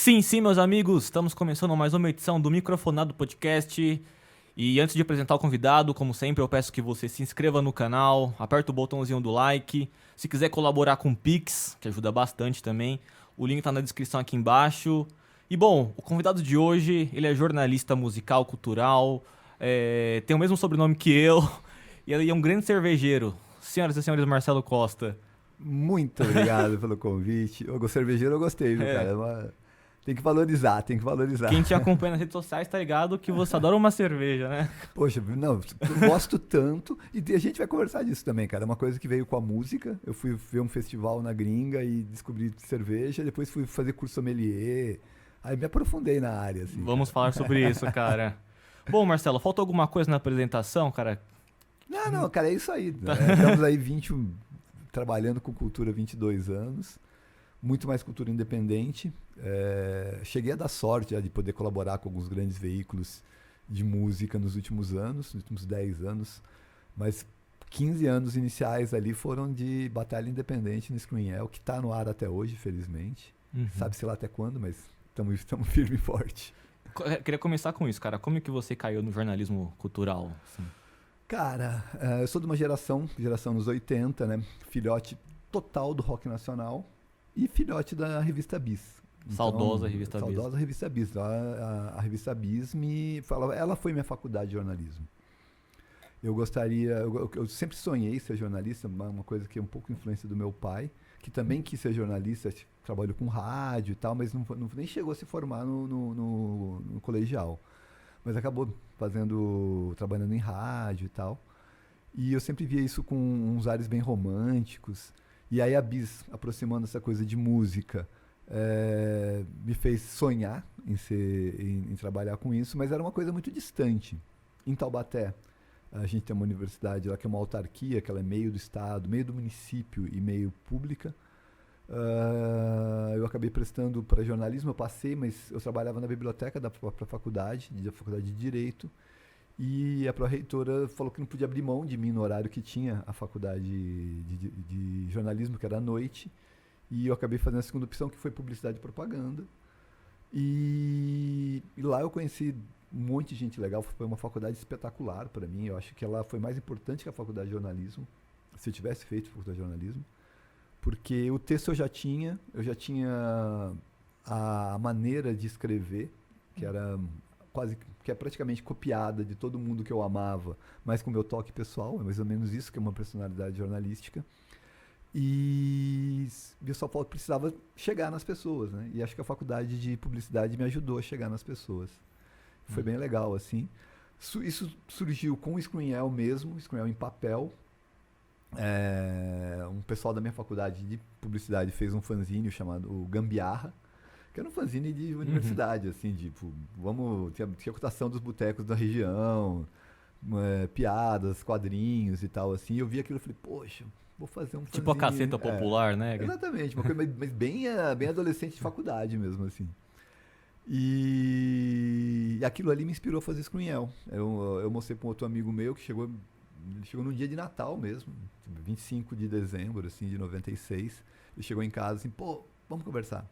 Sim, sim, meus amigos, estamos começando mais uma edição do Microfonado Podcast. E antes de apresentar o convidado, como sempre, eu peço que você se inscreva no canal, aperta o botãozinho do like. Se quiser colaborar com o Pix, que ajuda bastante também, o link está na descrição aqui embaixo. E bom, o convidado de hoje, ele é jornalista musical, cultural, tem o mesmo sobrenome que eu, e ele é um grande cervejeiro. Senhoras e senhores, Marcelo Costa. Muito obrigado pelo convite. O cervejeiro eu gostei, viu, cara? Tem que valorizar, tem que valorizar. Quem te acompanha nas redes sociais tá ligado que você adora uma cerveja, né? Poxa, não, eu gosto tanto. E a gente vai conversar disso também, cara. É uma coisa que veio com a música. Eu fui ver um festival na gringa e descobri cerveja. Depois fui fazer curso sommelier. Aí me aprofundei na área, assim. Vamos falar sobre isso, cara. Bom, Marcelo, falta alguma coisa na apresentação, cara? Não, cara, é isso aí. Estamos aí trabalhando com cultura há 22 anos. Muito mais cultura independente. Cheguei a dar sorte de poder colaborar com alguns grandes veículos de música nos últimos anos, nos últimos 10 anos, mas 15 anos iniciais ali foram de batalha independente no Screenel, que está no ar até hoje, felizmente. Sabe-se lá até quando, mas estamos firme e forte. Queria começar com isso, cara. Como é que você caiu no jornalismo cultural? Assim? Cara, eu sou de uma geração nos 80, né? Filhote total do rock nacional e filhote da revista Bis. Saudosa Revista Bis. Saudosa Revista Bis. A Revista Bis ela foi minha faculdade de jornalismo. Eu sempre sonhei ser jornalista, uma coisa que é um pouco influência do meu pai, que também quis ser jornalista, trabalhou com rádio e tal, mas nem chegou a se formar no colegial. Mas acabou trabalhando em rádio e tal. E eu sempre via isso com uns ares bem românticos. E aí a Bis, aproximando essa coisa de música, me fez sonhar em trabalhar com isso, mas era uma coisa muito distante. Em Taubaté, a gente tem uma universidade lá que é uma autarquia, que ela é meio do estado, meio do município e meio pública. Eu acabei prestando para jornalismo, eu passei, mas eu trabalhava na biblioteca da faculdade de Direito, e a pró-reitora falou que não podia abrir mão de mim no horário que tinha a faculdade de jornalismo, que era à noite, e eu acabei fazendo a segunda opção, que foi publicidade e propaganda. E lá eu conheci um monte de gente legal, foi uma faculdade espetacular para mim, eu acho que ela foi mais importante que a faculdade de jornalismo, se eu tivesse feito a faculdade de jornalismo. Porque o texto eu já tinha a maneira de escrever, que é praticamente copiada de todo mundo que eu amava, mas com meu toque pessoal, é mais ou menos isso que é uma personalidade jornalística. E eu só precisava chegar nas pessoas, né? E acho que a faculdade de publicidade me ajudou a chegar nas pessoas. Foi bem legal, assim. Isso surgiu com o Screenel mesmo, Screenel em papel. Um pessoal da minha faculdade de publicidade fez um fanzine chamado Gambiarra, que era um fanzine de universidade, assim, tipo, tinha cotação dos botecos da região, piadas, quadrinhos e tal, assim, e eu vi aquilo e falei, poxa, vou fazer um fanzine. Tipo a Caceta Popular, né? Exatamente, uma coisa mas bem adolescente de faculdade mesmo, assim. E aquilo ali me inspirou a fazer Screenel. Eu mostrei para um outro amigo meu que ele chegou no dia de Natal mesmo, 25 de dezembro, assim, de 96. Ele chegou em casa assim, pô, vamos conversar.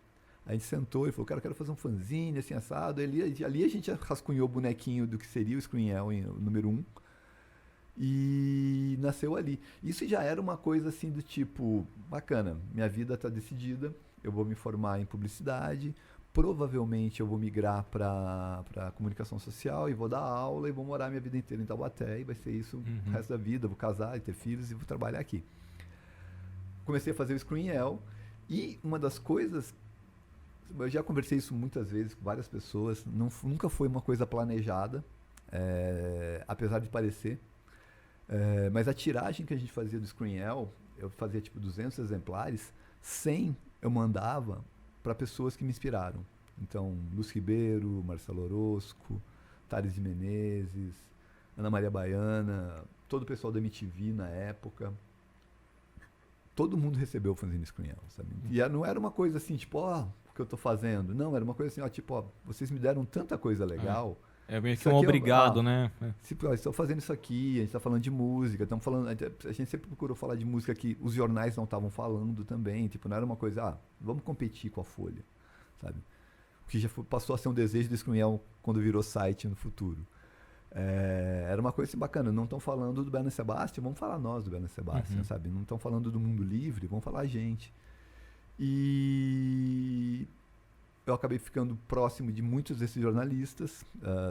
Aí a gente sentou e falou, cara, eu quero fazer um fanzine, assim, assado. Ali a gente rascunhou o bonequinho do que seria o Screenel, o número 1. E nasceu ali. Isso já era uma coisa assim do tipo, bacana, minha vida está decidida, eu vou me formar em publicidade, provavelmente eu vou migrar para comunicação social e vou dar aula e vou morar minha vida inteira em Taubaté e vai ser isso o resto da vida, vou casar e ter filhos e vou trabalhar aqui. Comecei a fazer o Screenel e uma das coisas, eu já conversei isso muitas vezes com várias pessoas, nunca foi uma coisa planejada, apesar de parecer, mas a tiragem que a gente fazia do Screenel, eu fazia tipo 200 exemplares, 100 eu mandava para pessoas que me inspiraram. Então, Luz Ribeiro, Marcelo Orozco, Tales de Menezes, Ana Maria Baiana, todo o pessoal da MTV na época. Todo mundo recebeu o fanzine Screenel, sabe? E não era uma coisa assim, tipo, o que eu tô fazendo? Não, era uma coisa assim, tipo, vocês me deram tanta coisa legal. É meio que um obrigado, né? Estou fazendo isso aqui, a gente está falando de música, estamos falando, a gente sempre procurou falar de música que os jornais não estavam falando também, tipo, não era uma coisa, vamos competir com a Folha, sabe? que passou a ser um desejo do Screenel quando virou site no futuro. Era uma coisa assim, bacana, não estão falando do Belen Sebastian, vamos falar nós do Belen Sebastian, sabe? Não estão falando do mundo livre, vamos falar a gente. E eu acabei ficando próximo de muitos desses jornalistas,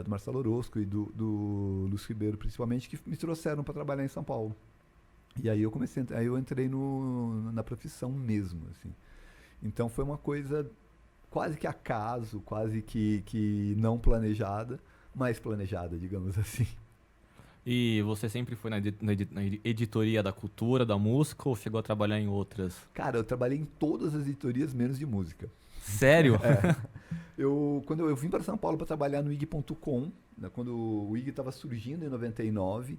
do Marcelo Orozco e do Lúcio Ribeiro, principalmente, que me trouxeram para trabalhar em São Paulo. E aí eu entrei na profissão mesmo, assim. Então foi uma coisa quase que acaso, quase que não planejada, mais planejada, digamos assim. E você sempre foi na editoria da cultura, da música, ou chegou a trabalhar em outras? Cara, eu trabalhei em todas as editorias, menos de música. Sério? Quando eu vim para São Paulo para trabalhar no IG.com, né, quando o IG estava surgindo em 99,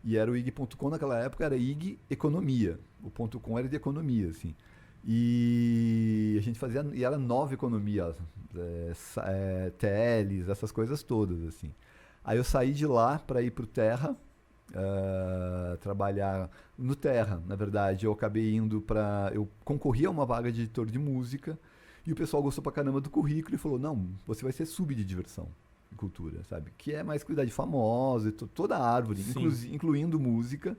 e era o IG.com naquela época, era IG Economia. O .com era de economia, assim. E a gente fazia, e era nova economia, teles, essas coisas todas, assim. Aí eu saí de lá para ir pro Terra, trabalhar no Terra, na verdade. Eu acabei indo eu concorri a uma vaga de editor de música, e o pessoal gostou pra caramba do currículo e falou, não, você vai ser sub de diversão e cultura, sabe? Que é mais cuidar de famosos, toda a árvore, incluindo música,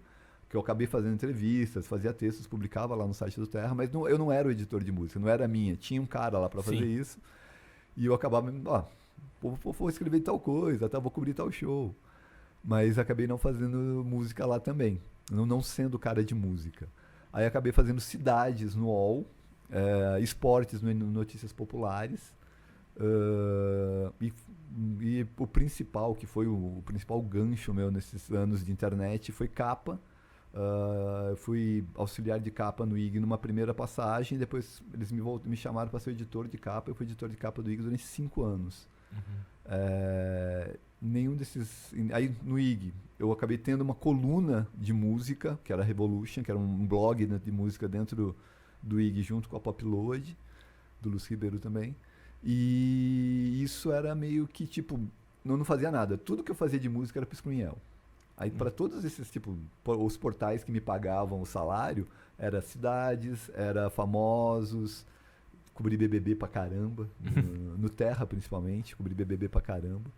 que eu acabei fazendo entrevistas, fazia textos, publicava lá no site do Terra, mas eu não era o editor de música, não era minha. Tinha um cara lá para fazer isso, e eu acabava, vou escrever tal coisa, vou cobrir tal show. Mas acabei não fazendo música lá também, não sendo cara de música. Aí acabei fazendo cidades no UOL, esportes no Notícias Populares, e o principal, que foi o principal gancho meu nesses anos de internet, foi capa. Fui auxiliar de capa no IG numa primeira passagem, depois eles me chamaram para ser editor de capa. Eu fui editor de capa do IG durante 5 anos. Nenhum desses. Aí no IG eu acabei tendo uma coluna de música, que era Revolution, que era um blog de música dentro do IG, junto com a Popload, do Lúcio Ribeiro também. E isso era meio que tipo, não fazia nada. Tudo que eu fazia de música era pro Screenel. Aí para todos esses, tipo, os portais que me pagavam o salário, era cidades, era famosos, cobri BBB pra caramba, no Terra principalmente, cobri BBB pra caramba.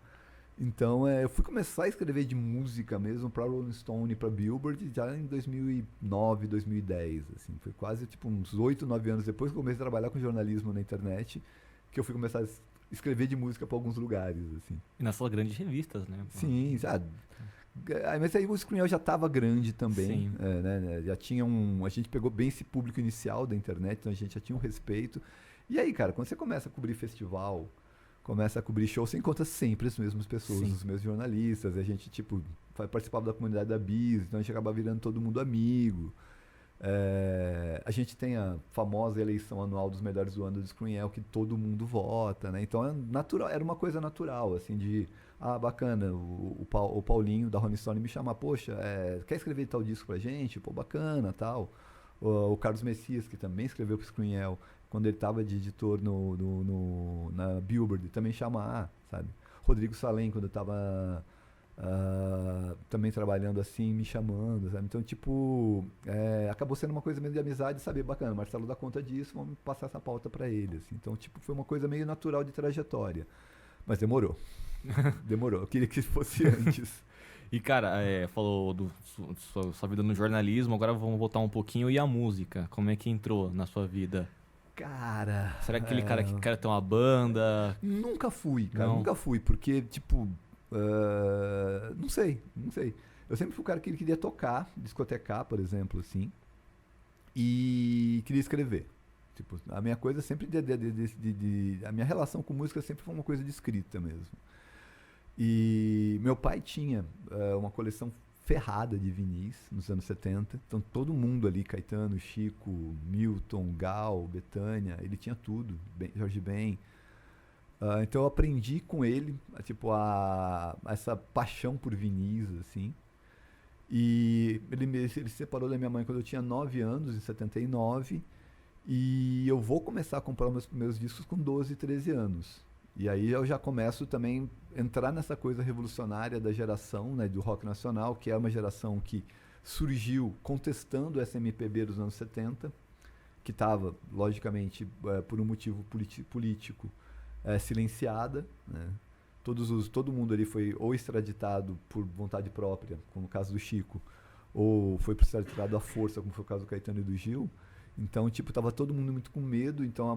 Então eu fui começar a escrever de música mesmo pra Rolling Stone e pra Billboard já em 2009, 2010, assim. Foi quase tipo uns 8, 9 anos depois que eu comecei a trabalhar com jornalismo na internet, que eu fui começar a escrever de música pra alguns lugares, assim. E nessas grandes revistas, né? Sim, sabe? Mas aí o Screenel já estava grande também, né? Já tinha a gente pegou bem esse público inicial da internet, então a gente já tinha um respeito. E aí, cara, quando você começa a cobrir festival, começa a cobrir show, você encontra sempre as mesmas pessoas, os mesmos jornalistas. A gente, tipo, participava da comunidade da Bis, então a gente acaba virando todo mundo amigo. A gente tem a famosa eleição anual dos melhores do ano do Screenel, que todo mundo vota, né? Então era uma coisa natural, assim, de... bacana, o Paulinho da Rolling Stone me chamar, poxa, quer escrever tal disco pra gente? Pô, bacana, tal. O Carlos Messias, que também escreveu pro Screenel, quando ele tava de editor na Billboard, também chamar, sabe? Rodrigo Salem, quando eu tava também trabalhando assim, me chamando, sabe? Então, tipo, acabou sendo uma coisa meio de amizade, saber, bacana, Marcelo dá conta disso, vamos passar essa pauta pra ele, assim. Então, tipo, foi uma coisa meio natural de trajetória. Mas demorou. Demorou. Eu queria que fosse antes. E, cara, falou sua vida no jornalismo, agora vamos voltar um pouquinho. E a música? Como é que entrou na sua vida? Cara... Será que aquele cara que quer ter uma banda? Nunca fui, cara. Não. Nunca fui, porque, tipo... não sei. Eu sempre fui o cara que queria tocar, discotecar, por exemplo, assim. E queria escrever. Tipo, a minha coisa sempre... a minha relação com música sempre foi uma coisa de escrita mesmo. E meu pai tinha uma coleção ferrada de vinis nos anos 70. Então todo mundo ali, Caetano, Chico, Milton, Gal, Bethânia, ele tinha tudo, Jorge Ben. Então eu aprendi com ele, tipo, essa paixão por vinis, assim. E ele se separou da minha mãe quando eu tinha 9 anos, em 79. E eu vou começar a comprar meus primeiros discos com 12, 13 anos. E aí eu já começo também a entrar nessa coisa revolucionária da geração, né, do rock nacional, que é uma geração que surgiu contestando essa MPB dos anos 70, que estava, logicamente, por um motivo político, silenciada, né? Todo mundo ali foi ou extraditado por vontade própria, como o caso do Chico, ou foi extraditado à força, como foi o caso do Caetano e do Gil. Então, tipo, tava todo mundo muito com medo. Então,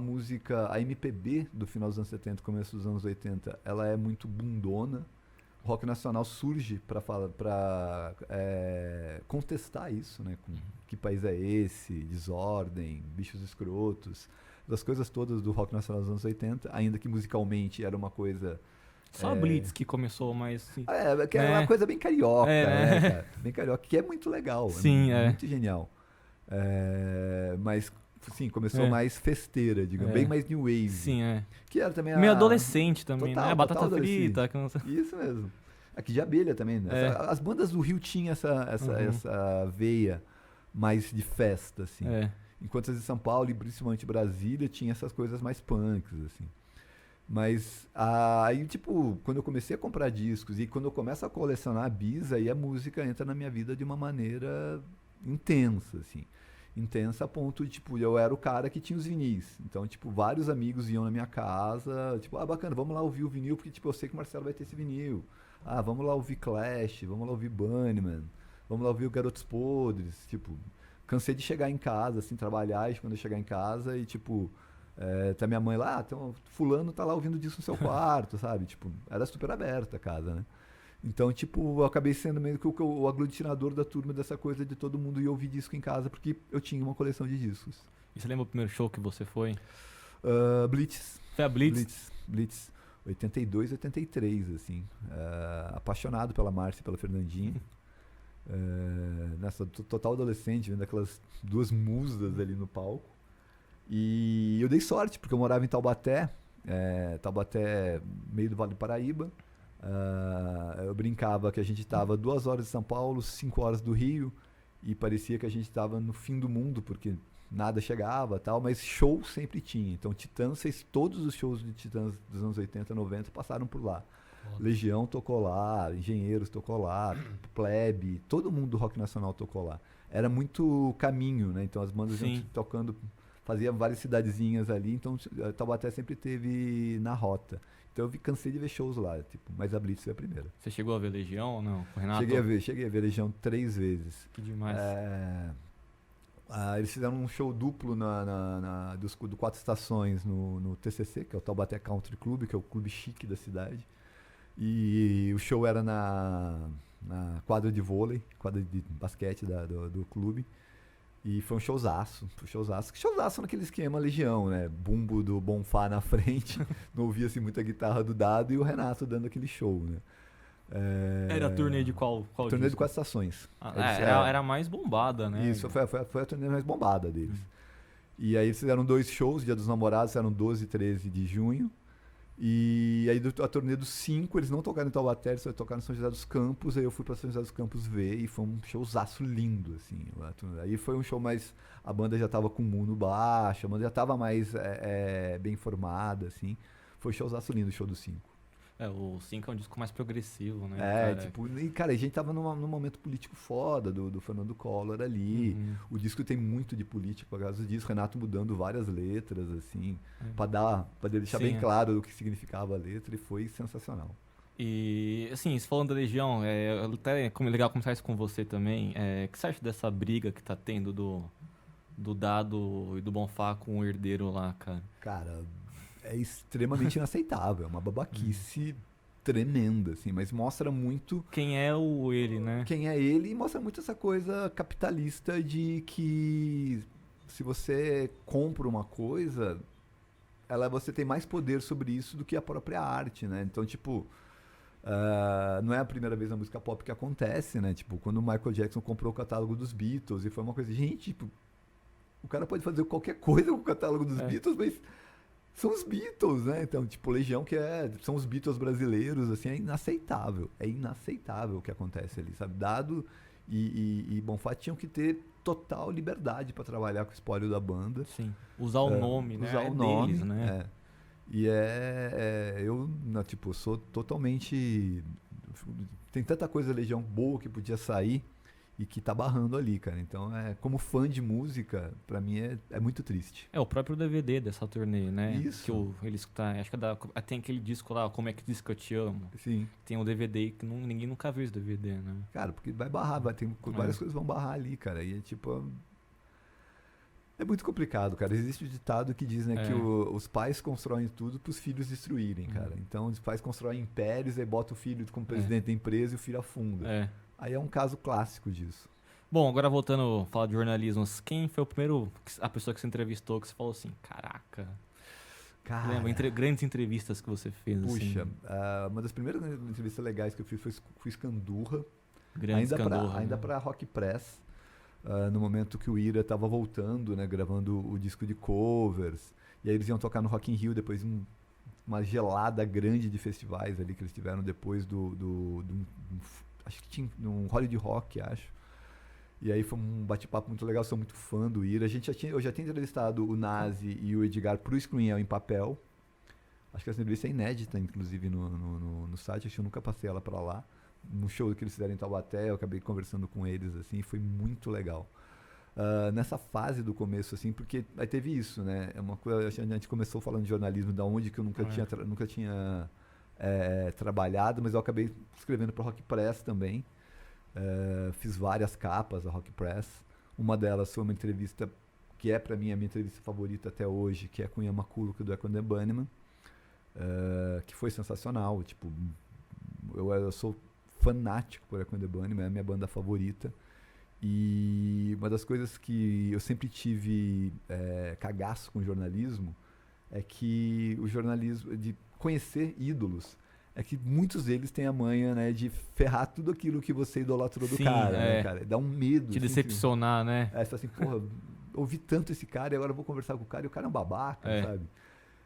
a MPB do final dos anos 70, começo dos anos 80, ela é muito bundona. O rock nacional surge para contestar isso, né? Com Que País é Esse, Desordem, Bichos Escrotos, das coisas todas do rock nacional dos anos 80, ainda que musicalmente era uma coisa... Só a Blitz que começou mais... Assim, que é uma coisa bem carioca, né, cara? Bem carioca, que é muito legal, sim, muito genial. Mas, sim, começou mais festeira, digamos, bem mais new wave. Sim, Que era também meio adolescente também, total, né? Batata total frita. Isso mesmo. Aqui de abelha também, né? As bandas do Rio tinham essa veia mais de festa, assim. Enquanto as de São Paulo e principalmente Brasília tinha essas coisas mais punks, assim. Mas aí, tipo, quando eu comecei a comprar discos e quando eu começo a colecionar bis, aí a música entra na minha vida de uma maneira intensa, assim. Intensa a ponto de, tipo, eu era o cara que tinha os vinis. Então, tipo, vários amigos iam na minha casa, tipo, bacana, vamos lá ouvir o vinil, porque, tipo, eu sei que o Marcelo vai ter esse vinil. Vamos lá ouvir Clash, vamos lá ouvir Bunnyman, vamos lá ouvir o Garotos Podres, tipo, cansei de chegar em casa, assim, trabalhar, e quando eu chegar em casa e, tipo, tá minha mãe lá, então, fulano tá lá ouvindo disso no seu quarto, sabe? Tipo, era super aberta a casa, né? Então, tipo, eu acabei sendo meio que o aglutinador da turma dessa coisa de todo mundo ir ouvir disco em casa, porque eu tinha uma coleção de discos. E você lembra o primeiro show que você foi? Blitz. Foi a Blitz? Blitz. 82, 83, assim. Apaixonado pela Márcia e pela Fernandinha. Nessa total adolescente, vendo aquelas duas musas ali no palco. E eu dei sorte, porque eu morava em Taubaté, meio do Vale do Paraíba. Eu brincava que a gente estava 2 horas de São Paulo, 5 horas do Rio, e parecia que a gente estava no fim do mundo, porque nada chegava, tal, mas show sempre tinha. Então Titãs fez todos os shows de Titãs dos anos 80, 90 passaram por lá. Legião tocou lá, Engenheiros tocou lá, Plebe, todo mundo do rock nacional tocou lá. Era muito caminho, né? Então as bandas iam tocando, fazia várias cidadezinhas ali, então Taubaté sempre teve na rota. Então eu cansei de ver shows lá, tipo, mas a Blitz foi a primeira. Você chegou a ver Legião ou não? O Renato? Cheguei a ver Legião 3 vezes. Que demais. Eles fizeram um show duplo do Quatro Estações no TCC, que é o Taubaté Country Club, que é o clube chique da cidade. E o show era na quadra de vôlei, quadra de basquete do clube. E foi um showzaço. Showzaço naquele esquema Legião, né? Bumbo do Bonfá na frente, não ouvia assim muita guitarra do Dado e o Renato dando aquele show, né? Era a turnê de qual turnê disco? de Quatro Estações. Era a mais bombada, né? Isso, foi a turnê mais bombada deles. E aí eles fizeram 2 shows, Dia dos Namorados, eram 12 e 13 de junho. E aí a turnê dos 5, eles não tocaram em Taubaté, eles tocaram em São José dos Campos, aí eu fui pra São José dos Campos ver e foi um showzaço lindo, assim. Aí foi um show mais... A banda já tava com o mundo baixo, a banda já tava mais bem formada, assim. Foi um showzaço lindo, o show dos 5. O 5 é um disco mais progressivo, né? Cara? Tipo, e cara, a gente tava num momento político foda do Fernando Collor ali. O disco tem muito de política por causa disso. Renato mudando várias letras, assim, pra deixar bem claro o que significava a letra, e foi sensacional. E, assim, você falando da Legião, até como é legal conversar isso com você também. O que você acha dessa briga que tá tendo do Dado e do Bonfá com o herdeiro lá, cara? Cara, é extremamente inaceitável, é uma babaquice tremenda, assim, mas mostra muito... Quem é ele, né? Quem é ele, e mostra muito essa coisa capitalista de que se você compra uma coisa, você tem mais poder sobre isso do que a própria arte, né? Então, tipo, não é a primeira vez na música pop que acontece, né? Tipo, quando o Michael Jackson comprou o catálogo dos Beatles, e foi uma coisa, gente, tipo, o cara pode fazer qualquer coisa com o catálogo dos Beatles, mas... São os Beatles, né? Então, tipo, Legião, são os Beatles brasileiros, assim, é inaceitável. É inaceitável o que acontece ali, sabe? Dado e Bonfá tinham que ter total liberdade para trabalhar com o espólio da banda. Sim. Usar o nome, né? Usar o nome, deles, né? E eu, tipo, sou totalmente... Tem tanta coisa Legião boa que podia sair, e que tá barrando ali, cara. Então, como fã de música, pra mim é muito triste. É o próprio DVD dessa turnê, né? Isso. Que eles acho que tem aquele disco lá, Como é que diz que eu te amo. Sim. Tem um DVD que ninguém nunca viu esse DVD, né? Cara, porque vai barrar, várias coisas vão barrar ali, cara. E é tipo. É muito complicado, cara. Existe um ditado que diz, né, que os pais constroem tudo pros filhos destruírem, cara. Então os pais constroem impérios, aí bota o filho como presidente da empresa e o filho afunda. Aí é um caso clássico disso. Bom, agora voltando a falar de jornalismo, quem foi a pessoa que você entrevistou que você falou assim, caraca... Cara, lembra, grandes entrevistas que você fez, puxa, assim. Uma das primeiras entrevistas legais que eu fiz foi com o Scandurra. Ainda pra Rock Press. No momento que o Ira estava voltando, né, gravando o disco de covers. E aí eles iam tocar no Rock in Rio, depois uma gelada grande de festivais ali que eles tiveram depois acho que tinha um Hollywood Rock, acho. E aí foi um bate-papo muito legal, sou muito fã do Ira. Eu já tinha entrevistado o Nazi e o Edgar pro Screen em papel. Acho que essa entrevista é inédita, inclusive, no site, acho que eu nunca passei ela pra lá. No show que eles fizeram em Taubaté, eu acabei conversando com eles, assim, e foi muito legal. Nessa fase do começo, assim, porque aí teve isso, né? É uma coisa, a gente começou falando de jornalismo, da onde que eu nunca tinha trabalhado, mas eu acabei escrevendo para Rock Press também. Fiz várias capas da Rock Press. Uma delas foi uma entrevista que é para mim a minha entrevista favorita até hoje, que é com o Yamakuro, do Echo and the Bunnymen, que foi sensacional. Tipo, eu sou fanático por Echo and the Bunnymen, é a minha banda favorita. E uma das coisas que eu sempre tive cagaço com o jornalismo é que o jornalismo, de conhecer ídolos, é que muitos deles têm a manha, né, de ferrar tudo aquilo que você idolatrou do cara, né, cara? Dá um medo. Te decepcionar, né? Você fala assim, porra, ouvi tanto esse cara e agora eu vou conversar com o cara e o cara é um babaca, sabe?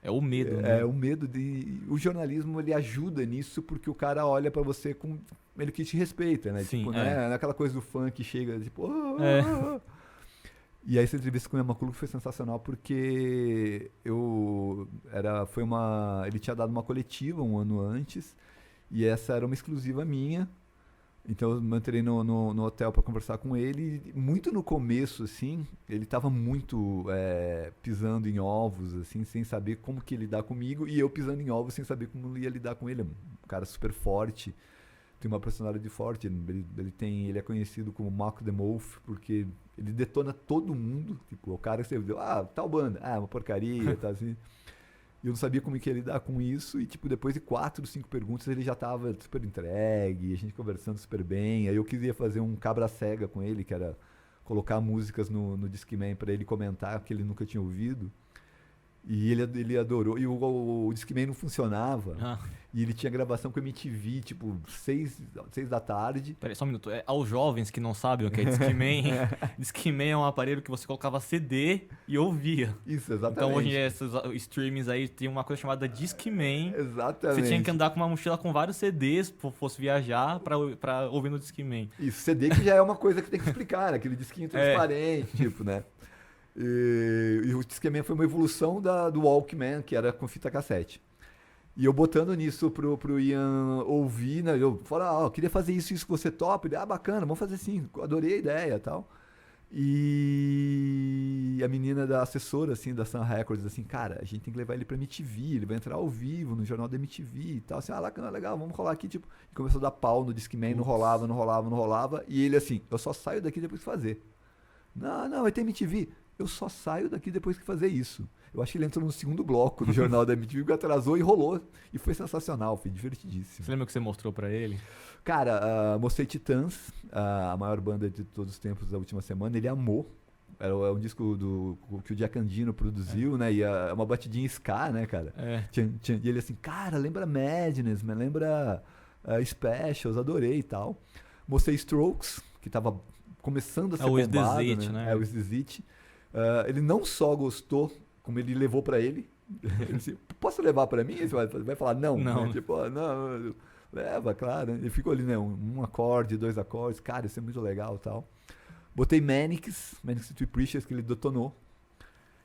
É o medo, né? É o medo de... O jornalismo, ele ajuda nisso porque o cara olha pra você com... Ele que te respeita, né? Sim, tipo, né? Aquela coisa do fã que chega, tipo... E aí essa entrevista com o Yamakulu foi sensacional porque ele tinha dado uma coletiva um ano antes e essa era uma exclusiva minha. Então eu entrei no hotel para conversar com ele. E muito no começo, assim, ele estava muito pisando em ovos, assim, sem saber como que ia lidar comigo. E eu pisando em ovos sem saber como ia lidar com ele. Um cara super forte, tem uma personalidade forte. Ele é conhecido como Mark the Wolf, porque ele detona todo mundo. Tipo, o cara que você deu, tal banda, uma porcaria, tá assim. E eu não sabia como que ia lidar com isso. E, tipo, depois de 4, 5 perguntas, ele já tava super entregue, a gente conversando super bem. Aí eu queria fazer um cabra cega com ele, que era colocar músicas no Discman pra ele comentar, que ele nunca tinha ouvido. E ele adorou. E o Discman não funcionava. E ele tinha gravação com a MTV, tipo, 6 da tarde. Peraí, só um minuto. Aos jovens que não sabem o que é Discman, Discman é um aparelho que você colocava CD e ouvia. Isso, exatamente. Então hoje esses streamings aí tem uma coisa chamada Discman. Exatamente. Você tinha que andar com uma mochila com vários CDs, fosse viajar, pra ouvir no Discman. Isso, CD que já é uma coisa que tem que explicar, né? Aquele disquinho transparente, tipo, né? E o Discman foi uma evolução do Walkman, que era com fita cassete. E eu botando nisso pro Ian ouvir, né? Eu falava, eu queria fazer isso que você topa. Ele, bacana, vamos fazer sim. Adorei a ideia e tal. E a menina da assessora, assim, da Sun Records, assim, cara, a gente tem que levar ele pra MTV, ele vai entrar ao vivo no jornal da MTV e tal. Assim, legal, vamos rolar aqui, tipo. E começou a dar pau no Discman, não rolava. E ele assim, eu só saio daqui depois que fazer. Não, vai ter MTV. Eu só saio daqui depois que fazer isso. Eu acho que ele entrou no segundo bloco do jornal da MTV, que atrasou e rolou. E foi sensacional, foi divertidíssimo. Você lembra o que você mostrou pra ele? Cara, mostrei Titãs, a maior banda de todos os tempos da última semana. Ele amou. É um disco que o Jack Endino produziu, né? E é uma batidinha ska, né, cara? E ele assim, cara, lembra Madness, lembra Specials, adorei e tal. Mostrei Strokes, que tava começando a ser bombado, né? O Is This It. Ele não só gostou, como ele levou pra ele. Ele disse, posso levar pra mim? Você vai falar não. Né? Tipo, não, leva, claro. Ele ficou ali, né? Um acorde, 2 acordes. Cara, isso é muito legal e tal. Botei Manics to Precious, que ele detonou.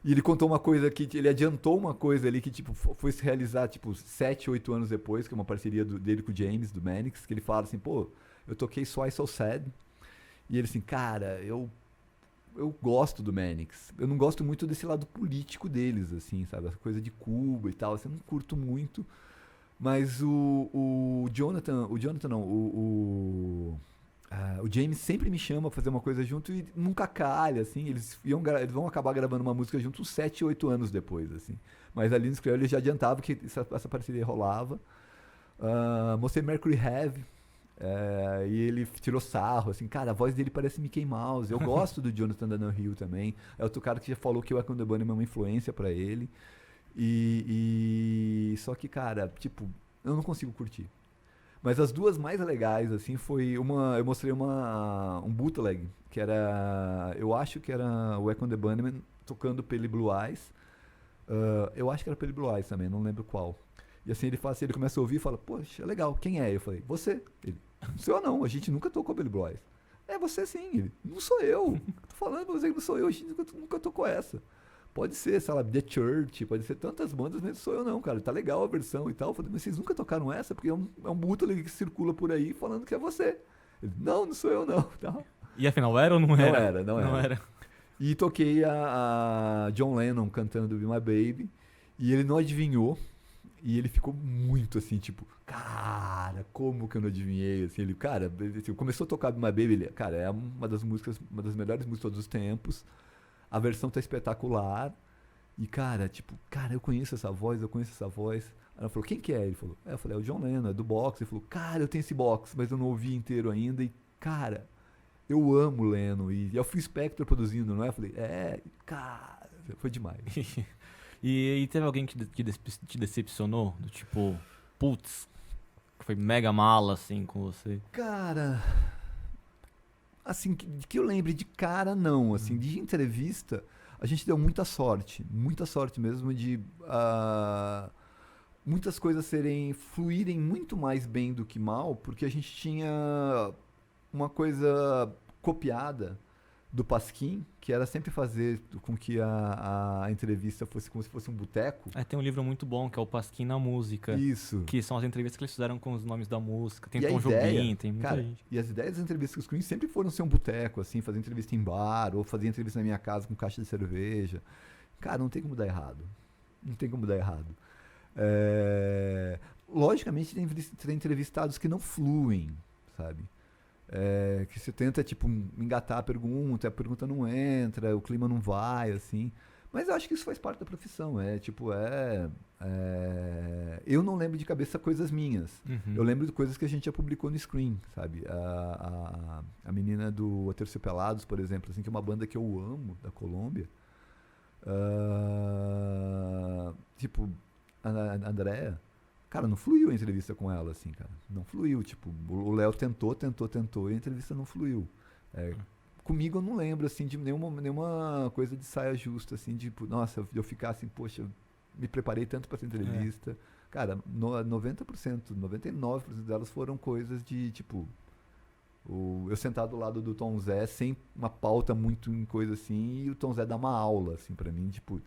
E ele contou uma coisa que ele adiantou uma coisa ali que tipo foi se realizar tipo 7, 8 anos depois, que é uma parceria dele com o James, do Manics, que ele fala assim, pô, eu toquei So I So Sad. E ele assim, cara, eu gosto do Mannix. Eu não gosto muito desse lado político deles, assim, sabe? Essa coisa de Cuba e tal, assim, eu não curto muito. Mas o Jonathan não, o James sempre me chama pra fazer uma coisa junto e nunca calha, assim. Eles vão acabar gravando uma música junto uns 7, 8 anos depois, assim. Mas ali no Scream ele já adiantava que essa parceria rolava. Mostrei Mercury Heavy. E ele tirou sarro, assim, cara, a voz dele parece Mickey Mouse. Eu gosto do Jonathan Hill também. É outro cara que já falou que o Echo and the Bunnymen é uma influência pra ele. Só que, cara, tipo, eu não consigo curtir. Mas as duas mais legais, assim, foi uma. Eu mostrei um bootleg, que era. Eu acho que era o Echo and the Bunnymen tocando Pale Blue Eyes. Eu acho que era Pale Blue Eyes também, não lembro qual. E assim, ele começa a ouvir e fala, poxa, legal, quem é? Eu falei, você. Ele, não sou eu não, a gente nunca tocou Pale Blue Eyes. É você sim. Ele, não sou eu. Tô falando pra você que não sou eu, a gente nunca tocou essa. Pode ser, sei lá, The Church, pode ser tantas bandas, mas não sou eu não, cara. Tá legal a versão e tal. Eu falei, mas vocês nunca tocaram essa? Porque é um bootleg que circula por aí falando que é você. Ele, não sou eu não. Tal. E afinal, era ou não era? Não era. E toquei a John Lennon cantando Be My Baby. E ele não adivinhou. E ele ficou muito assim, tipo, cara, como que eu não adivinhei? Assim, ele, cara, assim, começou a tocar Be My Baby, ele, cara, é uma das melhores músicas de todos os tempos. A versão tá espetacular. E, cara, tipo, cara, eu conheço essa voz. Ela falou, quem que é? Ele falou, eu falei, é o John Lennon, é do box. Ele falou, cara, eu tenho esse box, mas eu não ouvi inteiro ainda. E, cara, eu amo o Lennon. E é o Phil Spector produzindo, não é? Eu falei, cara, foi demais. E teve alguém que te decepcionou? Do tipo, putz, foi mega mala, assim, com você? Cara, assim, que eu lembre de cara, não. Assim, de entrevista, a gente deu muita sorte mesmo de muitas coisas fluírem muito mais bem do que mal, porque a gente tinha uma coisa copiada do Pasquim, que era sempre fazer com que a entrevista fosse como se fosse um boteco. Tem um livro muito bom, que é o Pasquim na Música. Isso. Que são as entrevistas que eles fizeram com os nomes da música. Tem e Tom Jobim, tem muita gente. E as ideias das entrevistas com os Queen sempre foram ser um boteco, assim, fazer entrevista em bar, ou fazer entrevista na minha casa com caixa de cerveja. Cara, não tem como dar errado. Logicamente tem entrevistados que não fluem, sabe? Que você tenta, tipo, engatar a pergunta não entra, o clima não vai, assim. Mas eu acho que isso faz parte da profissão. Eu não lembro de cabeça coisas minhas. Uhum. Eu lembro de coisas que a gente já publicou no Screen, sabe? A menina do Aterciopelados, por exemplo, assim, que é uma banda que eu amo, da Colômbia. Tipo, a Andrea. Cara, não fluiu a entrevista com ela, assim, cara. Não fluiu. Tipo, o Léo tentou e a entrevista não fluiu. Comigo eu não lembro, assim, de nenhuma coisa de saia justa, assim, tipo, nossa, eu ficar assim, poxa, me preparei tanto pra essa entrevista. Cara, 90%, 99% delas foram coisas de, tipo, eu sentar do lado do Tom Zé sem uma pauta muito em coisa assim, e o Tom Zé dar uma aula, assim, pra mim, tipo,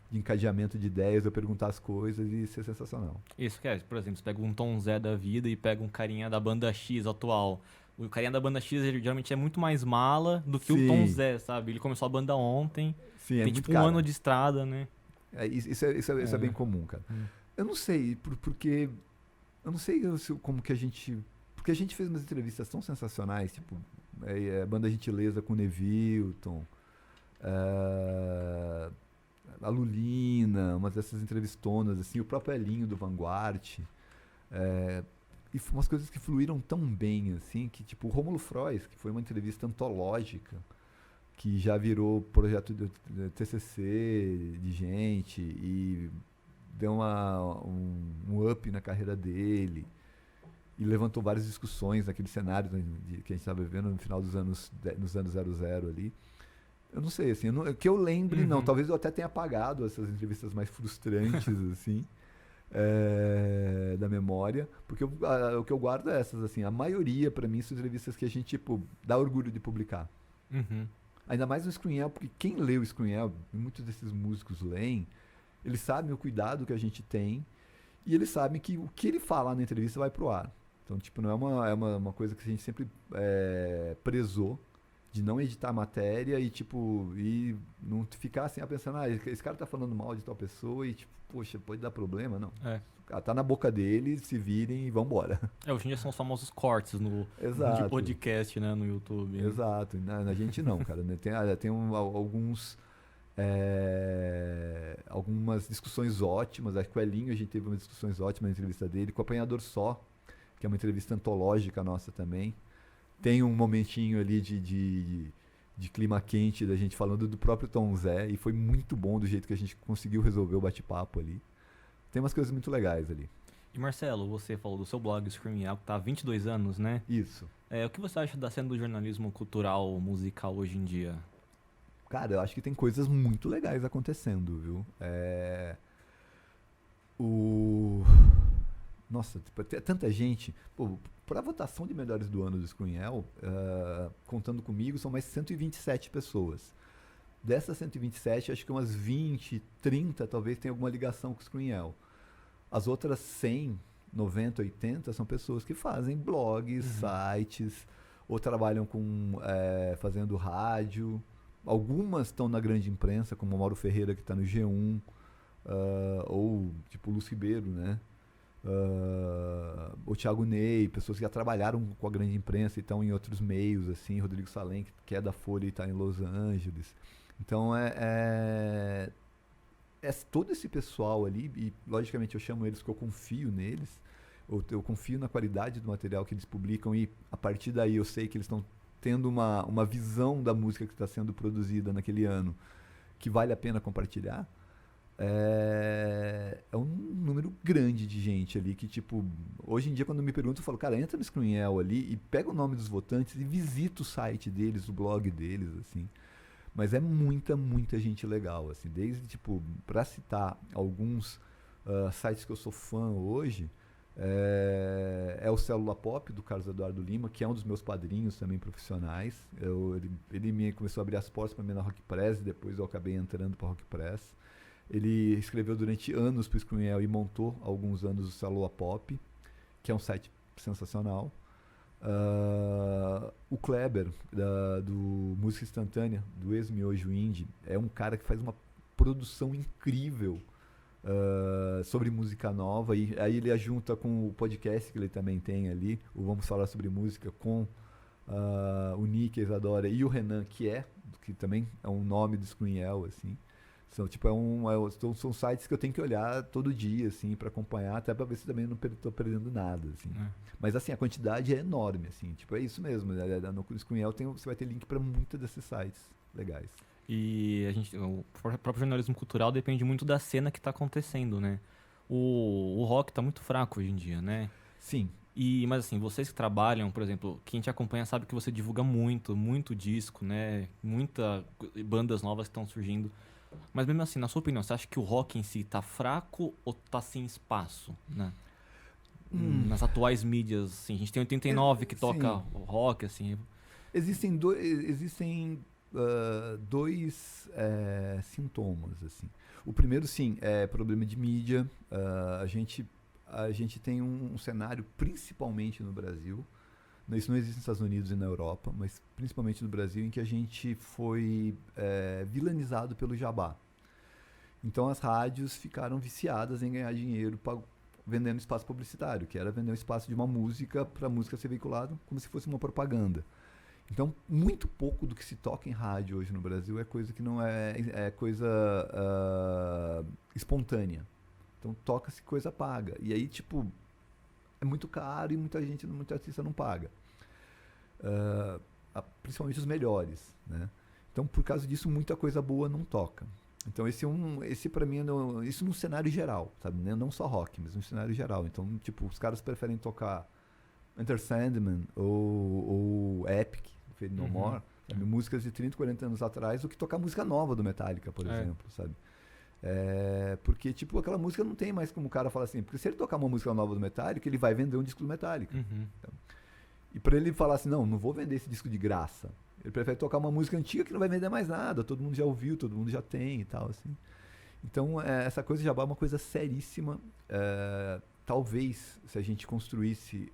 de encadeamento de ideias, eu perguntar as coisas e ser sensacional. Isso que por exemplo, você pega um Tom Zé da vida e pega um carinha da banda X atual. O carinha da banda X, ele geralmente é muito mais mala do que o Tom Zé, sabe? Ele começou a banda ontem, tem tipo um ano de estrada, né? Isso é bem comum, cara. Eu não sei, porque eu não sei como que a gente... Porque a gente fez umas entrevistas tão sensacionais, tipo, Banda Gentileza com o Nevilton, a Lulina, umas dessas entrevistonas, assim, o próprio Elinho do Vanguard. E umas coisas que fluíram tão bem, assim, que tipo o Rômulo Frois, que foi uma entrevista antológica, que já virou projeto de TCC de gente e deu um up na carreira dele e levantou várias discussões naquele cenário que a gente estava vivendo no final dos anos 00 ali. Eu não sei, assim, que eu lembre, não, talvez eu até tenha apagado essas entrevistas mais frustrantes, assim, da memória, porque o que eu guardo é essas, assim, a maioria, pra mim, são entrevistas que a gente, tipo, dá orgulho de publicar. Uhum. Ainda mais no Screenel, porque quem lê o Screenel, muitos desses músicos leem, eles sabem o cuidado que a gente tem e eles sabem que o que ele fala na entrevista vai pro ar. Então, tipo, não é uma coisa que a gente sempre prezou, de não editar a matéria e, tipo, e não ficar assim, pensando, esse cara tá falando mal de tal pessoa e, tipo, poxa, pode dar problema, não. É. Tá na boca dele, se virem e vambora. Hoje em dia são os famosos cortes de Exato. podcast, né, no YouTube. Né? Exato. Na gente não, cara. Né? Tem alguns... algumas discussões ótimas. Acho que o Elinho, a gente teve umas discussões ótimas na entrevista dele. Com o Apanhador Só, que é uma entrevista antológica nossa também. Tem um momentinho ali de clima quente da gente falando do próprio Tom Zé. E foi muito bom do jeito que a gente conseguiu resolver o bate-papo ali. Tem umas coisas muito legais ali. E Marcelo, você falou do seu blog Screaming Out, que tá há 22 anos, né? Isso. O que você acha da cena do jornalismo cultural, musical hoje em dia? Cara, eu acho que tem coisas muito legais acontecendo, viu? Nossa, tipo, tem tanta gente. Pô, pra votação de melhores do ano do Screenel, contando comigo, são mais 127 pessoas. Dessas 127, acho que umas 20, 30 talvez tenham alguma ligação com o Screenel. As outras 100, 90, 80 são pessoas que fazem blogs, sites, ou trabalham fazendo rádio. Algumas estão na grande imprensa, como o Mauro Ferreira, que está no G1, ou tipo o Lúcio Ribeiro, né? O Thiago Ney, pessoas que já trabalharam com a grande imprensa e estão em outros meios, assim, Rodrigo Salem, que é da Folha e está em Los Angeles. Então todo esse pessoal ali, e logicamente eu chamo eles porque eu confio neles, eu confio na qualidade do material que eles publicam e a partir daí eu sei que eles estão tendo uma visão da música que está sendo produzida naquele ano que vale a pena compartilhar. É um número grande de gente ali que, tipo, hoje em dia quando me perguntam, eu falo, cara, entra no Screenel ali e pega o nome dos votantes e visita o site deles, o blog deles, assim. Mas é muita, muita gente legal, assim. Desde, tipo, pra citar alguns sites que eu sou fã hoje, o Célula Pop, do Carlos Eduardo Lima, que é um dos meus padrinhos também profissionais. Ele me começou a abrir as portas para mim na Rock Press, e depois eu acabei entrando para Rock Press. Ele escreveu durante anos para o Screenel e montou há alguns anos o Célula Pop, que é um site sensacional. O Kleber, do Música Instantânea, do ex-Miojo Indie, é um cara que faz uma produção incrível sobre música nova, e aí ele ajunta com o podcast que ele também tem ali, o Vamos Falar Sobre Música, com o Nick, a Isadora e o Renan, que também é um nome do Screenel, assim. São, tipo, são sites que eu tenho que olhar todo dia, assim, para acompanhar, até para ver se também não estou perdendo nada, assim. Mas, assim, a quantidade é enorme, assim. Tipo, é isso mesmo. No Screenel você vai ter link para muitos desses sites legais. E o próprio jornalismo cultural depende muito da cena que está acontecendo, né? O rock está muito fraco hoje em dia, né? Sim. Mas assim, vocês que trabalham, por exemplo, quem te acompanha sabe que você divulga muito, muito disco, né? Muitas bandas novas que estão surgindo. Mas mesmo assim, na sua opinião, você acha que o rock em si tá fraco ou tá sem espaço, né? Nas atuais mídias, assim, a gente tem 89 que toca rock, assim. Existem dois sintomas, assim. O primeiro, sim, é problema de mídia. A gente tem um cenário, principalmente no Brasil, isso não existe nos Estados Unidos e na Europa, mas principalmente no Brasil, em que a gente foi vilanizado pelo jabá. Então as rádios ficaram viciadas em ganhar dinheiro vendendo espaço publicitário, que era vender o espaço de uma música para a música ser veiculada como se fosse uma propaganda. Então, muito pouco do que se toca em rádio hoje no Brasil é coisa que não é coisa espontânea. Então, toca-se coisa paga. E aí, tipo, é muito caro e muita artista não paga. Principalmente os melhores, né? Então, por causa disso, muita coisa boa não toca. Então, esse para mim, isso num cenário geral, sabe? Não só rock, mas num cenário geral. Então, tipo, os caras preferem tocar Enter Sandman ou Epic, Fade No More, sabe? Músicas de 30, 40 anos atrás, do que tocar música nova do Metallica, por exemplo, sabe? Porque, tipo, aquela música não tem mais como o cara falar assim, porque se ele tocar uma música nova do Metallica, ele vai vender um disco do Metallica. Então, e pra ele falar assim, não vou vender esse disco de graça. Ele prefere tocar uma música antiga que não vai vender mais nada, todo mundo já ouviu, todo mundo já tem e tal, assim. Então, essa coisa de jabá é uma coisa seríssima. Talvez, se a gente construísse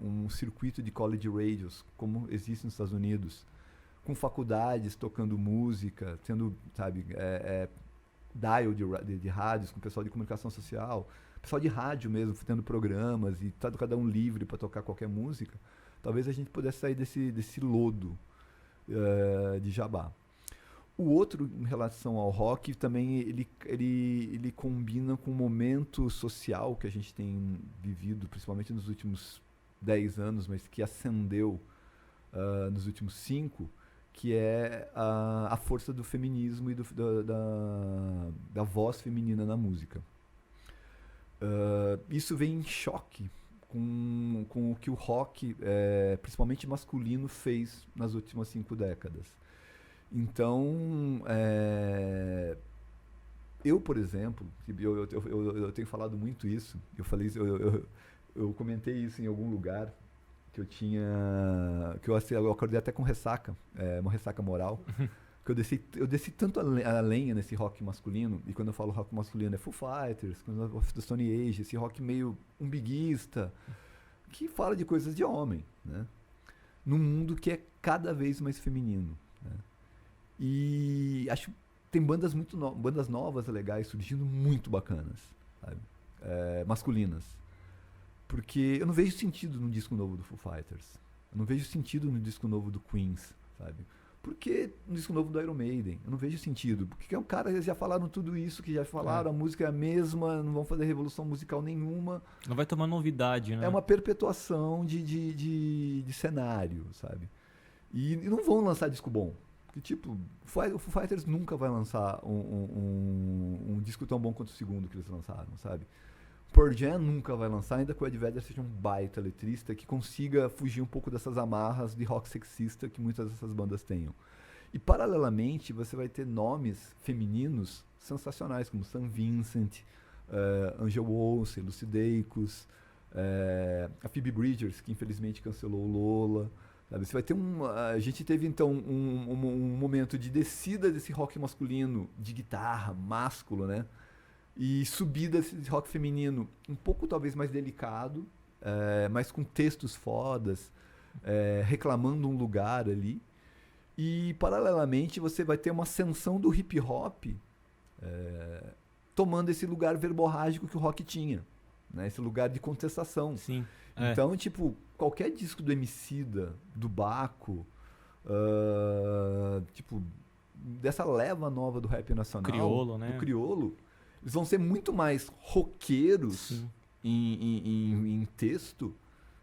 um circuito de college radios, como existe nos Estados Unidos, com faculdades tocando música, tendo, sabe, dial de rádios, com o pessoal de comunicação social, pessoal de rádio mesmo, tendo programas e tá cada um livre para tocar qualquer música, talvez a gente pudesse sair desse lodo de jabá. O outro, em relação ao rock, também ele combina com o momento social que a gente tem vivido, principalmente nos últimos 10 anos, mas que ascendeu nos últimos 5, que é a força do feminismo e da voz feminina na música. Isso vem em choque com o que o rock, principalmente masculino, fez nas últimas 5 décadas. Então, eu, por exemplo, eu tenho falado muito isso, eu comentei isso em algum lugar, que eu acordei até com ressaca, uma ressaca moral, que eu desci tanto a lenha nesse rock masculino, e quando eu falo rock masculino é Foo Fighters, quando eu falo do Stone Age, esse rock meio umbiguista, que fala de coisas de homem, né? Num mundo que é cada vez mais feminino, né? E acho que tem bandas novas legais surgindo, muito bacanas, sabe? Masculinas. Porque eu não vejo sentido no disco novo do Foo Fighters. Eu não vejo sentido no disco novo do Queens, sabe? Porque no disco novo do Iron Maiden, eu não vejo sentido. Porque é um cara, eles já falaram tudo isso, que já falaram, a música é a mesma, não vão fazer revolução musical nenhuma. Não vai tomar novidade, né? É uma perpetuação de cenário, sabe? E não vão lançar disco bom. Que tipo, o Foo Fighters nunca vai lançar um disco tão bom quanto o segundo que eles lançaram, sabe? Pearl Jam nunca vai lançar, ainda que o Ed Vedder seja um baita letrista que consiga fugir um pouco dessas amarras de rock sexista que muitas dessas bandas tenham. E paralelamente você vai ter nomes femininos sensacionais, como Sam Vincent, Angel Olsen, Lucy Dacus, a Phoebe Bridgers, que infelizmente cancelou o Lola. Sabe? Você vai ter a gente teve então um momento de descida desse rock masculino, de guitarra, másculo, né? E subida desse rock feminino, um pouco talvez mais delicado, mas com textos fodas, reclamando um lugar ali. E paralelamente você vai ter uma ascensão do hip hop tomando esse lugar verborrágico que o rock tinha, né? Esse lugar de contestação. Sim. Então, tipo, qualquer disco do Emicida, do Baco, tipo, dessa leva nova do rap nacional, Criolo, né? do Criolo, eles vão ser muito mais roqueiros em texto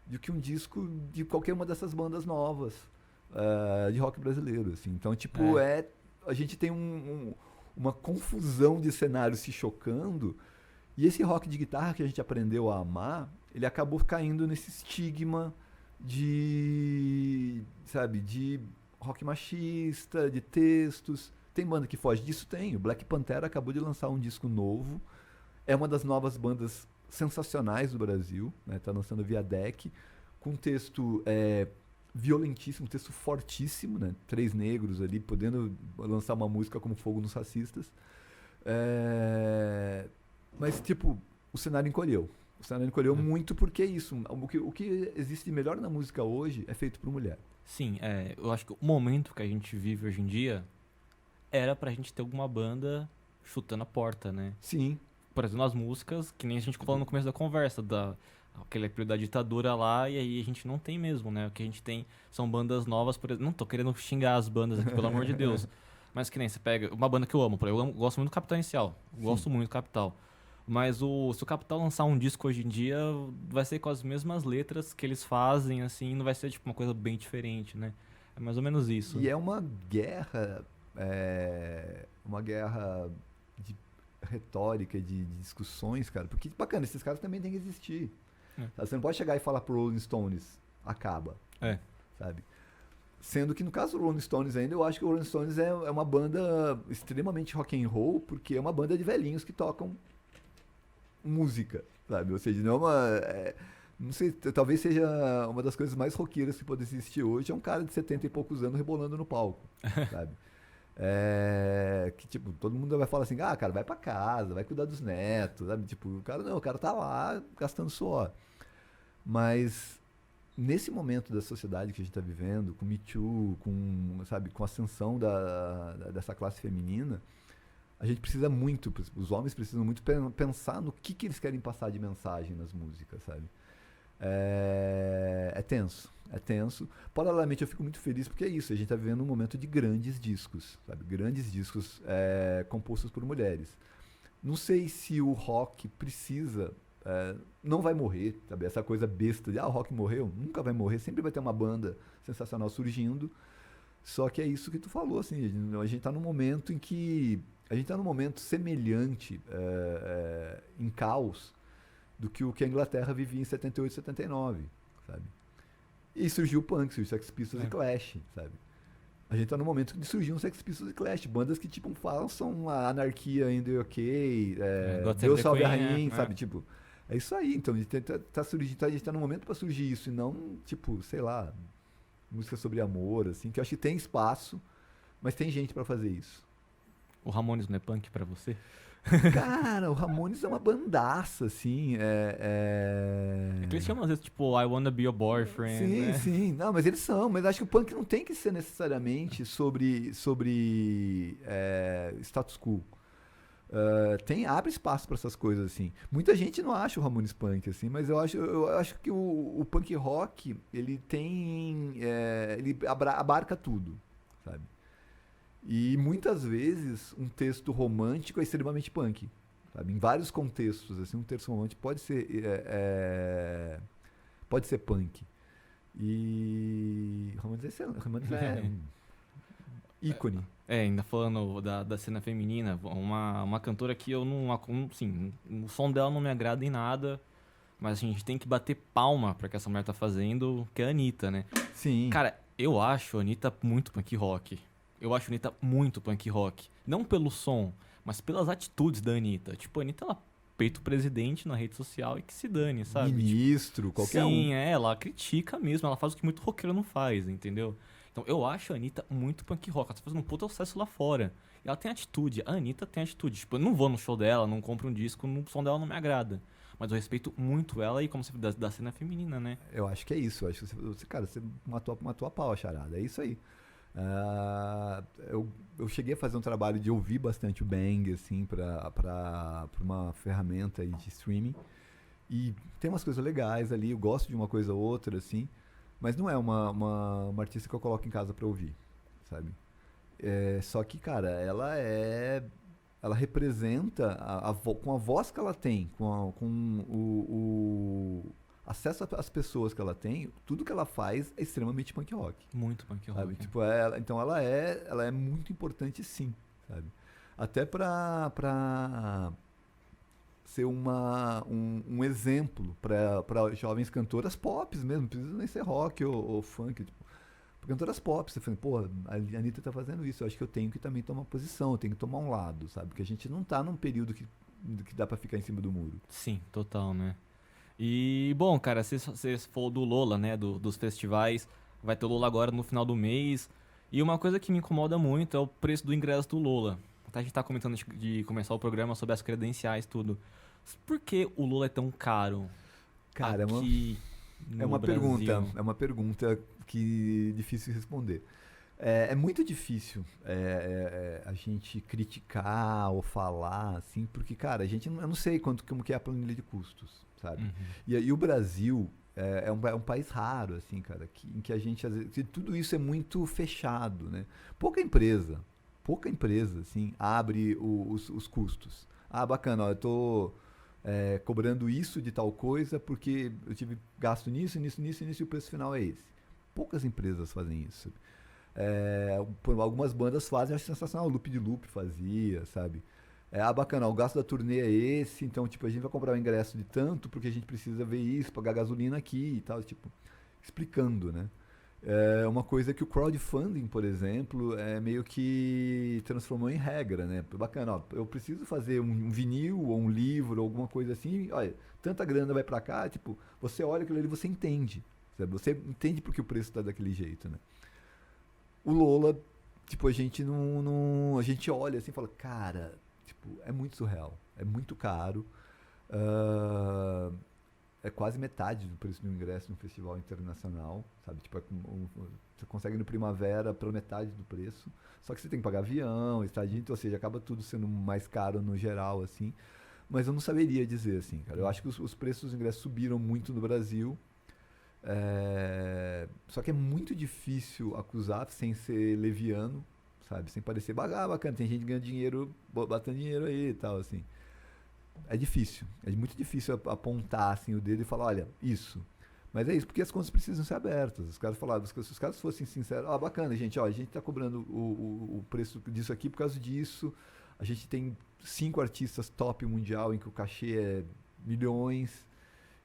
do que um disco de qualquer uma dessas bandas novas de rock brasileiro. Assim. Então, tipo, a gente tem uma confusão de cenários se chocando, e esse rock de guitarra que a gente aprendeu a amar, ele acabou caindo nesse estigma de rock machista, de textos. Tem banda que foge disso? Tem. O Black Pantera acabou de lançar um disco novo. É uma das novas bandas sensacionais do Brasil, né? Tá lançando via Deck, com texto violentíssimo, texto fortíssimo, né? 3 negros ali, podendo lançar uma música como Fogo nos Racistas. Mas, tipo, o cenário encolheu. O cenário encolheu muito porque é isso. O que existe de melhor na música hoje é feito por mulher. Sim, eu acho que o momento que a gente vive hoje em dia era pra gente ter alguma banda chutando a porta, né? Sim. Por exemplo, as músicas, que nem a gente falou no começo da conversa, aquele período da ditadura lá, e aí a gente não tem mesmo, né? O que a gente tem são bandas novas, por exemplo. Não tô querendo xingar as bandas aqui, pelo amor de Deus. Mas que nem você pega uma banda que eu amo, gosto muito do Capital Inicial. Gosto muito do Capital. Mas se o Capital lançar um disco hoje em dia, vai ser com as mesmas letras que eles fazem, assim, não vai ser tipo uma coisa bem diferente, né? É mais ou menos isso. E é uma guerra de retórica, de discussões, cara. Porque, bacana, esses caras também têm que existir. Você não pode chegar e falar pro Rolling Stones, acaba. Sabe? Sendo que no caso do Rolling Stones ainda, eu acho que o Rolling Stones é uma banda extremamente rock and roll, porque é uma banda de velhinhos que tocam música, sabe? Ou seja, não é uma... não sei, talvez seja uma das coisas mais roqueiras que pode existir hoje, é um cara de 70 e poucos anos rebolando no palco, sabe? Que tipo, todo mundo vai falar assim, cara, vai pra casa, vai cuidar dos netos, sabe? Tipo, o cara tá lá gastando suor. Mas nesse momento da sociedade que a gente está vivendo, com Me Too, sabe, com a ascensão dessa classe feminina, a gente precisa muito, os homens precisam muito pensar no que eles querem passar de mensagem nas músicas, sabe? É tenso, é tenso. Paralelamente eu fico muito feliz porque é isso, a gente está vivendo um momento de grandes discos, sabe? Grandes discos compostos por mulheres. Não sei se o rock precisa, não vai morrer, sabe? Essa coisa besta de, o rock morreu, nunca vai morrer, sempre vai ter uma banda sensacional surgindo. Só que é isso que tu falou, assim, a gente está num momento em que, a gente está num momento semelhante em caos do que o que a Inglaterra vivia em 78, 79, sabe? E surgiu o punk, surgiu Sex Pistols e Clash, sabe? A gente tá num momento de surgir um Sex Pistols e Clash, bandas que, tipo, falam são a anarquia in the UK, Deus salve a rainha, sabe? Tipo, é isso aí, então, a gente a gente tá num momento pra surgir isso, e não, tipo, sei lá, música sobre amor, assim, que eu acho que tem espaço, mas tem gente pra fazer isso. O Ramones não é punk pra você? Cara, o Ramones é uma bandaça, assim, É que eles chamam às vezes, tipo, I Wanna Be Your Boyfriend, sim, né? sim. Não, mas eles são. Mas acho que o punk não tem que ser necessariamente sobre status quo. Abre espaço para essas coisas, assim. Muita gente não acha o Ramones punk, assim, mas eu acho que o punk rock, ele tem... ele abarca tudo, sabe? E muitas vezes um texto romântico é extremamente punk, sabe? Em vários contextos, assim, um texto romântico pode ser punk. E Ramones é um ícone. Ainda falando da cena feminina, uma cantora que eu não... Assim, o som dela não me agrada em nada, mas assim, a gente tem que bater palma pra que essa mulher tá fazendo, que é a Anitta, né? Sim. Cara, eu acho a Anitta muito punk rock. Eu acho a Anitta muito punk rock. Não pelo som, mas pelas atitudes da Anitta. Tipo, a Anitta, ela peita o presidente na rede social e que se dane, sabe? Ministro, tipo, qualquer um. Sim, ela critica mesmo. Ela faz o que muito roqueiro não faz, entendeu? Então, eu acho a Anitta muito punk rock. Ela tá fazendo um puta sucesso lá fora. E ela tem atitude. A Anitta tem atitude. Tipo, eu não vou no show dela, não compro um disco, o som dela não me agrada. Mas eu respeito muito ela e como você da cena feminina, né? Eu acho que é isso. Eu acho que você, cara, você matou a pau a charada. É isso aí. Eu cheguei a fazer um trabalho de ouvir bastante o Bang, assim, pra uma ferramenta aí de streaming. E tem umas coisas legais ali, eu gosto de uma coisa ou outra, assim, mas não é uma artista que eu coloco em casa pra ouvir, sabe? Só que, cara, ela representa, com a voz que ela tem, com o acesso às pessoas que ela tem, tudo que ela faz é extremamente punk rock. Muito punk rock. Sabe? Tipo, então ela é muito importante, sim, sabe? Até pra ser um exemplo para jovens cantoras pop mesmo, não precisa nem ser rock ou funk, tipo, cantoras pop. Você fala, pô, a Anitta tá fazendo isso, eu acho que eu tenho que também tomar posição, eu tenho que tomar um lado, sabe? Porque a gente não tá num período que dá pra ficar em cima do muro. Sim, total, né? E, bom, cara, você falou do Lola, né? Dos festivais. Vai ter o Lola agora no final do mês. E uma coisa que me incomoda muito é o preço do ingresso do Lola. Até a gente tá comentando de começar o programa sobre as credenciais e tudo. Por que o Lola é tão caro? Cara, aqui é uma pergunta que difícil de responder. É muito difícil a gente criticar ou falar, assim, porque, cara, eu não sei como que é a planilha de custos, sabe? Uhum. E o Brasil é um país raro, assim, cara, em que a gente, às vezes, que tudo isso é muito fechado, né? Pouca empresa, assim, abre os custos. Bacana, ó, eu tô cobrando isso de tal coisa porque eu tive gasto nisso e o preço final é esse. Poucas empresas fazem isso. Algumas bandas fazem, eu acho sensacional. O Loop de Loop fazia, sabe? Bacana, o gasto da turnê é esse, então, tipo, a gente vai comprar o ingresso de tanto porque a gente precisa ver isso, pagar gasolina aqui e tal, tipo, explicando, né? É uma coisa que o crowdfunding, por exemplo, meio que transformou em regra, né? Bacana, ó, eu preciso fazer um vinil ou um livro ou alguma coisa assim, olha, tanta grana vai pra cá, tipo, você olha aquilo ali e você entende, sabe? Você entende porque o preço tá daquele jeito, né? O Lola, tipo, a gente a gente olha assim e fala, cara, tipo, é muito surreal, é muito caro. é quase metade do preço do ingresso num festival internacional, sabe? Tipo, você consegue no Primavera pela metade do preço, só que você tem que pagar avião, estadia, ou seja, acaba tudo sendo mais caro no geral, assim. Mas eu não saberia dizer, assim, cara. Eu acho que os preços dos ingressos subiram muito no Brasil. Só que é muito difícil acusar sem ser leviano, sabe? Sem parecer bacana, tem gente ganhando dinheiro, botando dinheiro aí e tal, assim. É difícil, é muito difícil apontar assim, o dedo e falar, olha, isso. Mas é isso, porque as contas precisam ser abertas. Os caras falavam, se os caras fossem sinceros, bacana, gente, a gente está cobrando o preço disso aqui por causa disso. A gente tem 5 artistas top mundial em que o cachê é milhões.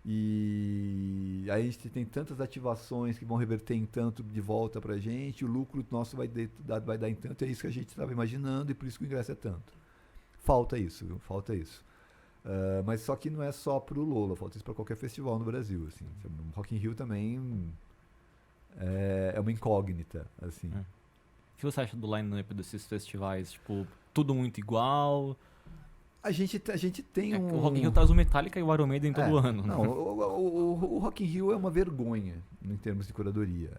E aí a gente tem tantas ativações que vão reverter em tanto de volta pra gente. O lucro nosso vai dar em tanto. É isso que a gente estava imaginando e por isso que o ingresso é tanto. Falta isso, viu? Falta isso. Mas só que não é só pro Lola, falta isso para qualquer festival no Brasil, assim. O Rock in Rio também é uma incógnita, assim. O que você acha do line-up desses festivais? Tipo, tudo muito igual? A gente tem O Rock in Rio traz o Metallica e o Iron Maiden todo ano. Não, o Rock in Rio é uma vergonha em termos de curadoria.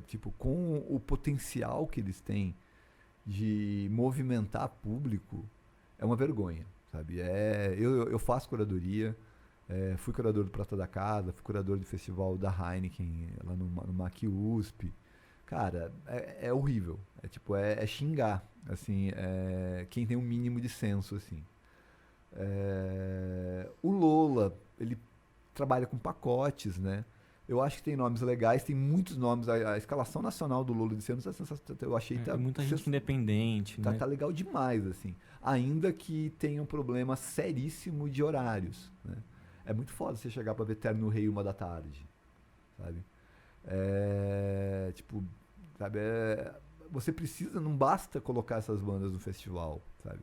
Tipo, com o potencial que eles têm de movimentar público, é uma vergonha. Sabe? Eu faço curadoria, fui curador do Prata da Casa, fui curador do festival da Heineken lá no MAC USP. Cara, é horrível. É xingar, assim, quem tem um mínimo de senso, assim. O Lola, ele trabalha com pacotes, né? Eu acho que tem nomes legais, tem muitos nomes. A escalação nacional do Lola desse ano, eu achei... muita gente independente, né? Tá legal demais, assim. Ainda que tenha um problema seríssimo de horários, né? É muito foda você chegar pra ver Terno Rei 1 da tarde, sabe? Tipo, sabe? Você precisa, não basta colocar essas bandas no festival, sabe?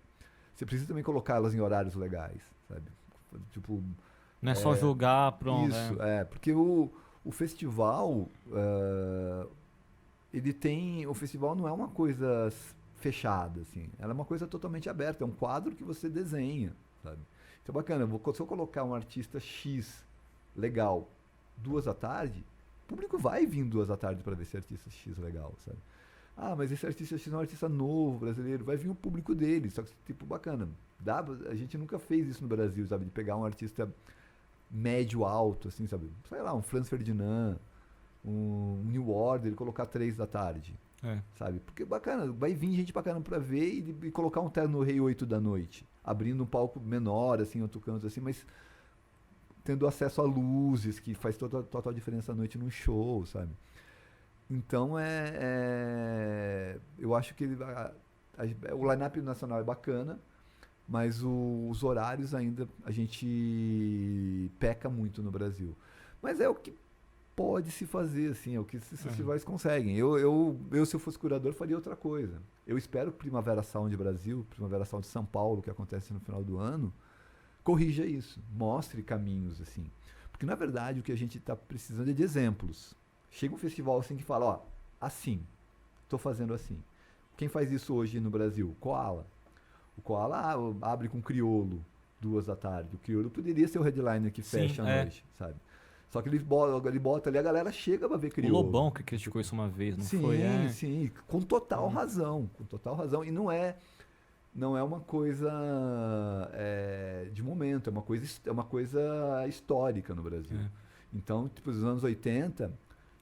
Você precisa também colocá-las em horários legais, sabe? Tipo... Não é só jogar, pronto. Isso, porque o festival, o festival não é uma coisa fechada, assim. Ela é uma coisa totalmente aberta, é um quadro que você desenha, sabe? Então, bacana, se eu colocar um artista X legal 2 da tarde, o público vai vir 2 da tarde para ver esse artista X legal, sabe? Mas esse artista X é um artista novo, brasileiro, vai vir o público dele, só que, tipo, bacana. A gente nunca fez isso no Brasil, sabe? De pegar um artista médio alto, assim, sabe? Sei lá, um Franz Ferdinand, um New Order, ele colocar 3 da tarde, sabe? Porque bacana, vai vir gente bacana pra ver e colocar um Terno Rei 8 da noite, abrindo um palco menor, assim, outro canto, assim, mas tendo acesso a luzes, que faz total diferença à noite num show, sabe? Então, eu acho que o line-up nacional é bacana, mas os horários ainda a gente peca muito no Brasil. Mas é o que pode se fazer, assim, é o que esses festivais conseguem. Eu, se eu fosse curador, faria outra coisa. Eu espero que Primavera Sound Brasil, Primavera Sound São Paulo, que acontece no final do ano, corrija isso, mostre caminhos, assim. Porque, na verdade, o que a gente está precisando é de exemplos. Chega um festival assim que fala, assim, estou fazendo assim. Quem faz isso hoje no Brasil? Koala. O Koala abre com Criolo, 2 da tarde. O Criolo poderia ser o headliner que fecha a noite, sabe? Só que ele bota ali, a galera chega pra ver Criolo. O Lobão que criticou isso uma vez, não foi? Sim, com total razão. Com total razão. E não é uma coisa de momento, é uma coisa histórica no Brasil. Então, tipo, nos anos 80,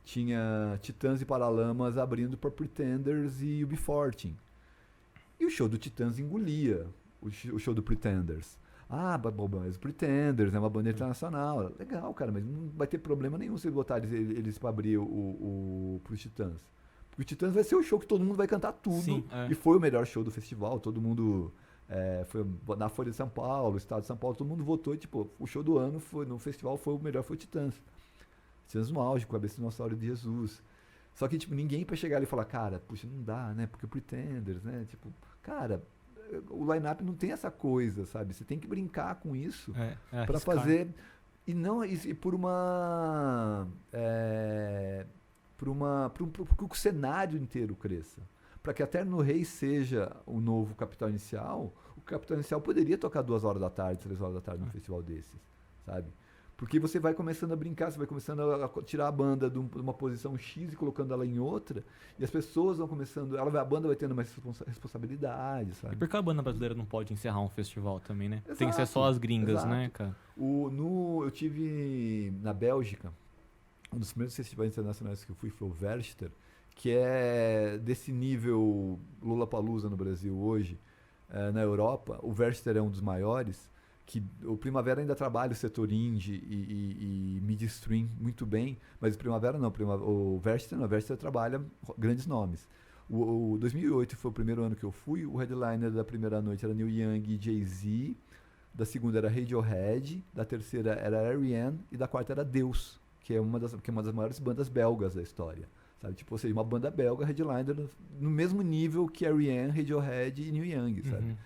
tinha Titãs e Paralamas abrindo por Pretenders e UB40. E o show do Titãs engolia o show do Pretenders. Mas o Pretenders é uma banda internacional. Legal, cara, mas não vai ter problema nenhum se botar eles pra abrir pros Titãs. Porque o Titãs vai ser o show que todo mundo vai cantar tudo. Sim, e foi o melhor show do festival. Todo mundo... foi na Folha de São Paulo, Estado de São Paulo, todo mundo votou. Tipo, o show do ano no festival foi o melhor, foi o Titãs. Titãs no auge, com a cabeça dinossauro de Jesus. Só que, tipo, ninguém pra chegar ali e falar, cara, puxa, não dá, né? Porque o Pretenders, né? Tipo, cara... O line-up não tem essa coisa, sabe? Você tem que brincar com isso para fazer e não e por o cenário inteiro cresça, para que a Terno Rei seja o novo Capital Inicial. O Capital Inicial poderia tocar 2 horas da tarde, 3 horas da tarde num festival desses, sabe? Porque você vai começando a brincar, você vai começando a tirar a banda de uma posição X e colocando ela em outra, e as pessoas vão começando, a banda vai tendo mais responsabilidade, E sabe? por que a banda brasileira não pode encerrar um festival também, né? Exato, Tem que ser só as gringas, exato. né, cara? Eu tive na Bélgica, um dos primeiros festivais internacionais que eu fui foi o Werchter, que é desse nível Lollapalooza no Brasil hoje. Na Europa, o Werchter é um dos maiores, que o Primavera ainda trabalha o setor indie e midstream muito bem, mas o Primavera não, o Werchter não, o Werchter trabalha grandes nomes. O 2008 foi o primeiro ano que eu fui, o headliner da primeira noite era Neil Young e Jay-Z, da segunda era Radiohead, da terceira era R.E.M. e da quarta era Deus, que é uma das maiores bandas belgas da história. Sabe? Tipo, ou seja, uma banda belga headliner no mesmo nível que R.E.M., Radiohead e Neil Young, sabe? Uhum.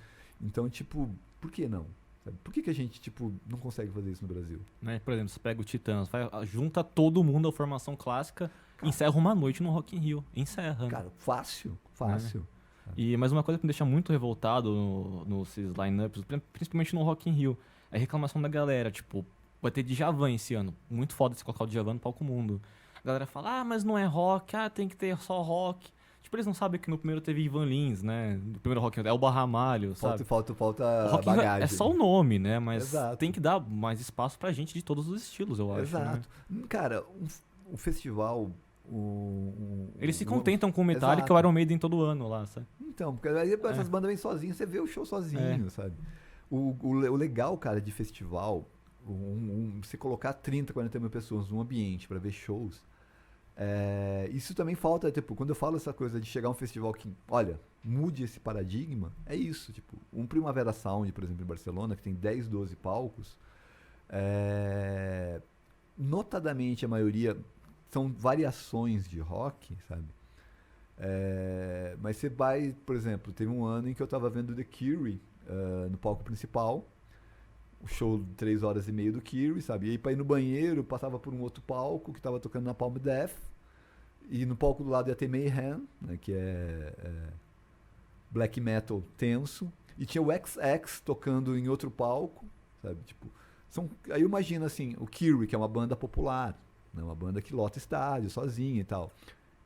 Então, tipo, por que não? Sabe? Por que a gente, tipo, não consegue fazer isso no Brasil? Né? Por exemplo, você pega o Titãs, junta todo mundo a formação clássica, encerra uma noite no Rock in Rio. Encerra. Cara, fácil, fácil. E mais uma coisa que me deixa muito revoltado nesses lineups, principalmente no Rock in Rio, é a reclamação da galera. Tipo, vai ter Djavan esse ano. Muito foda se colocar o Djavan no palco mundo. A galera fala, mas não é rock, tem que ter só rock. Tipo, eles não sabem que no primeiro teve Ivan Lins, né? No primeiro Rock in Rio, Elba Ramalho, sabe? Falta O Rock in Rio bagagem. é só o nome, né? Mas Exato. tem que dar mais espaço pra gente de todos os estilos, eu acho. Exato. Né? Cara, um festival... Eles se contentam com o Metallica e o Iron Maiden todo ano lá, sabe? Então, porque aí essas bandas vêm sozinhas, você vê o show sozinho, sabe? O legal, cara, de festival, você colocar 30, 40 mil pessoas num ambiente pra ver shows, isso também falta, tipo, quando eu falo essa coisa de chegar a um festival que, olha, mude esse paradigma, é isso, tipo, um Primavera Sound, por exemplo, em Barcelona, que tem 10, 12 palcos, notadamente a maioria são variações de rock, sabe? Mas você vai, por exemplo, teve um ano em que eu tava vendo The Cure no palco principal, o show de 3 horas e meia do Cure, sabe? E aí pra ir no banheiro, passava por um outro palco que tava tocando na Palm Death, e no palco do lado ia ter Mayhem, né, que é black metal tenso, e tinha o XX tocando em outro palco, sabe? Tipo, aí imagina assim, o Cure, que é uma banda popular, né, uma banda que lota estádio sozinha e tal.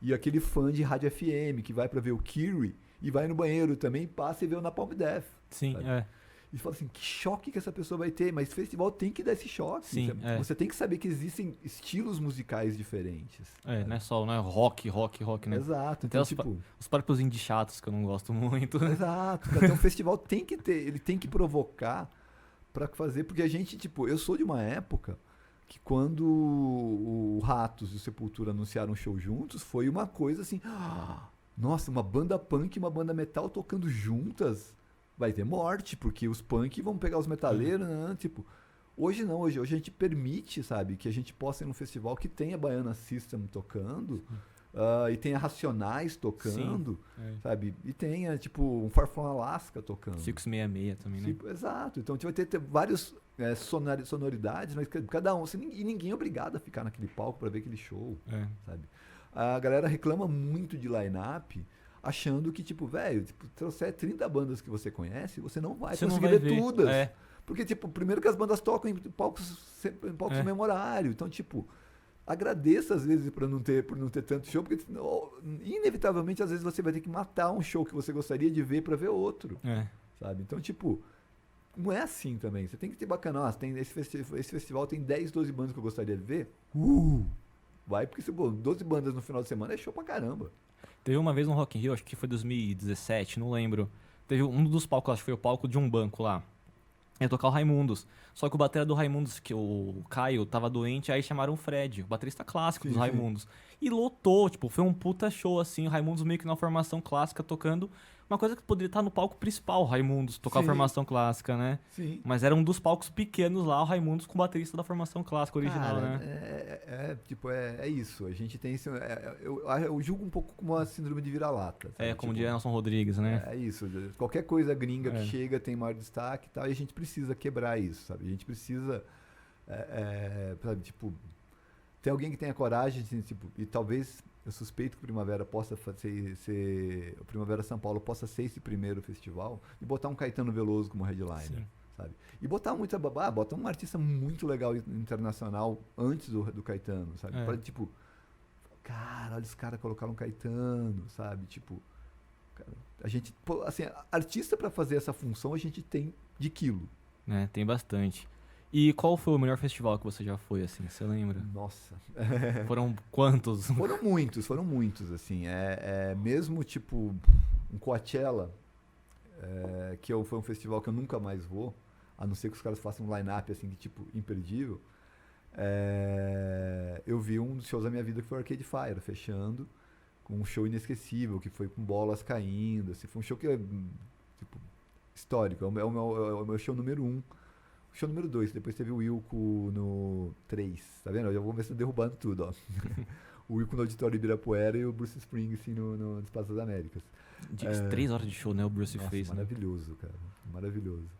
E aquele fã de rádio FM que vai pra ver o Cure e vai no banheiro também, passa e vê o Napalm Death. Sim, sabe? E fala assim, que choque que essa pessoa vai ter, mas o festival tem que dar esse choque. Sim, Você tem que saber que existem estilos musicais diferentes. Não é só, não é rock, né? Exato. Então, Então, os próprios indie chatos que eu não gosto muito. Exato. Então o festival tem que ter, ele tem que provocar pra fazer, porque a gente, tipo, eu sou de uma época que quando o Ratos e o Sepultura anunciaram um show juntos, foi uma coisa assim, nossa, uma banda punk e uma banda metal tocando juntas, vai ter morte, porque os punk vão pegar os metaleiros, né? Tipo, hoje não, hoje a gente permite, sabe, que a gente possa ir num festival que tenha Baiana System tocando, e tenha Racionais tocando, sabe, e tenha, tipo, um Far From Alaska tocando. 666 também, né? Exato, então a gente vai ter vários sonoridades, mas cada um, e ninguém é obrigado a ficar naquele palco para ver aquele show, sabe? A galera reclama muito de line-up, achando que, tipo, velho, trouxer 30 bandas que você conhece, você não vai conseguir ver todas. Porque, tipo, primeiro que as bandas tocam em palcos memorários, então, tipo, agradeça às vezes por não ter tanto show, porque inevitavelmente às vezes você vai ter que matar um show que você gostaria de ver para ver outro, sabe? Então, tipo, não é assim também. Você tem que ter bacana. Tem esse festival tem 10, 12 bandas que eu gostaria de ver. Vai, porque se 12 bandas no final de semana é show pra caramba. Teve uma vez no Rock in Rio, acho que foi 2017, não lembro. Teve um dos palcos, acho que foi o palco de um banco lá. Ia tocar o Raimundos. Só que o batera do Raimundos, que o Caio, tava doente, aí chamaram o Fred, o baterista clássico dos Raimundos. E lotou, tipo, foi um puta show, assim, o Raimundos meio que na formação clássica tocando. Uma coisa que poderia estar no palco principal, o Raimundos, tocar a formação clássica, né? Sim. Mas era um dos palcos pequenos lá, o Raimundos com o baterista da formação clássica original, cara, né? É isso. A gente tem isso. Eu julgo um pouco como uma síndrome de vira-lata. Como diria Nelson Rodrigues, né? É isso. Qualquer coisa gringa que chega tem maior destaque e tal, e a gente precisa quebrar isso, sabe? A gente precisa, sabe, tipo, ter alguém que tenha coragem, assim, tipo, e talvez eu suspeito que o Primavera possa o Primavera São Paulo possa ser esse primeiro festival e botar um Caetano Veloso como headliner. sabe? E botar muita babá, bota um artista muito legal internacional antes do Caetano, sabe? É. Pra, tipo, cara, olha os caras colocaram Caetano, sabe? Tipo, cara, a gente, pô, assim, artista pra fazer essa função a gente tem de quilo. Né, tem bastante. E qual foi o melhor festival que você já foi, assim, você lembra? Nossa. Foram quantos? Foram muitos, assim. Mesmo, tipo, um Coachella, foi um festival que eu nunca mais vou, a não ser que os caras façam um line-up, assim, de, tipo, imperdível. Eu vi um dos shows da minha vida que foi o Arcade Fire, fechando, com um show inesquecível, que foi com bolas caindo, assim. Foi um show que é, tipo, histórico. É o meu show número 1. Show número 2, depois teve o Wilco no 3, tá vendo? Eu já vou ver se eu derrubando tudo, ó. O Wilco no Auditório Ibirapuera e o Bruce Springsteen no Espaço das Américas. 3 horas de show, né? O Bruce Nossa, fez, né? maravilhoso, cara. Maravilhoso.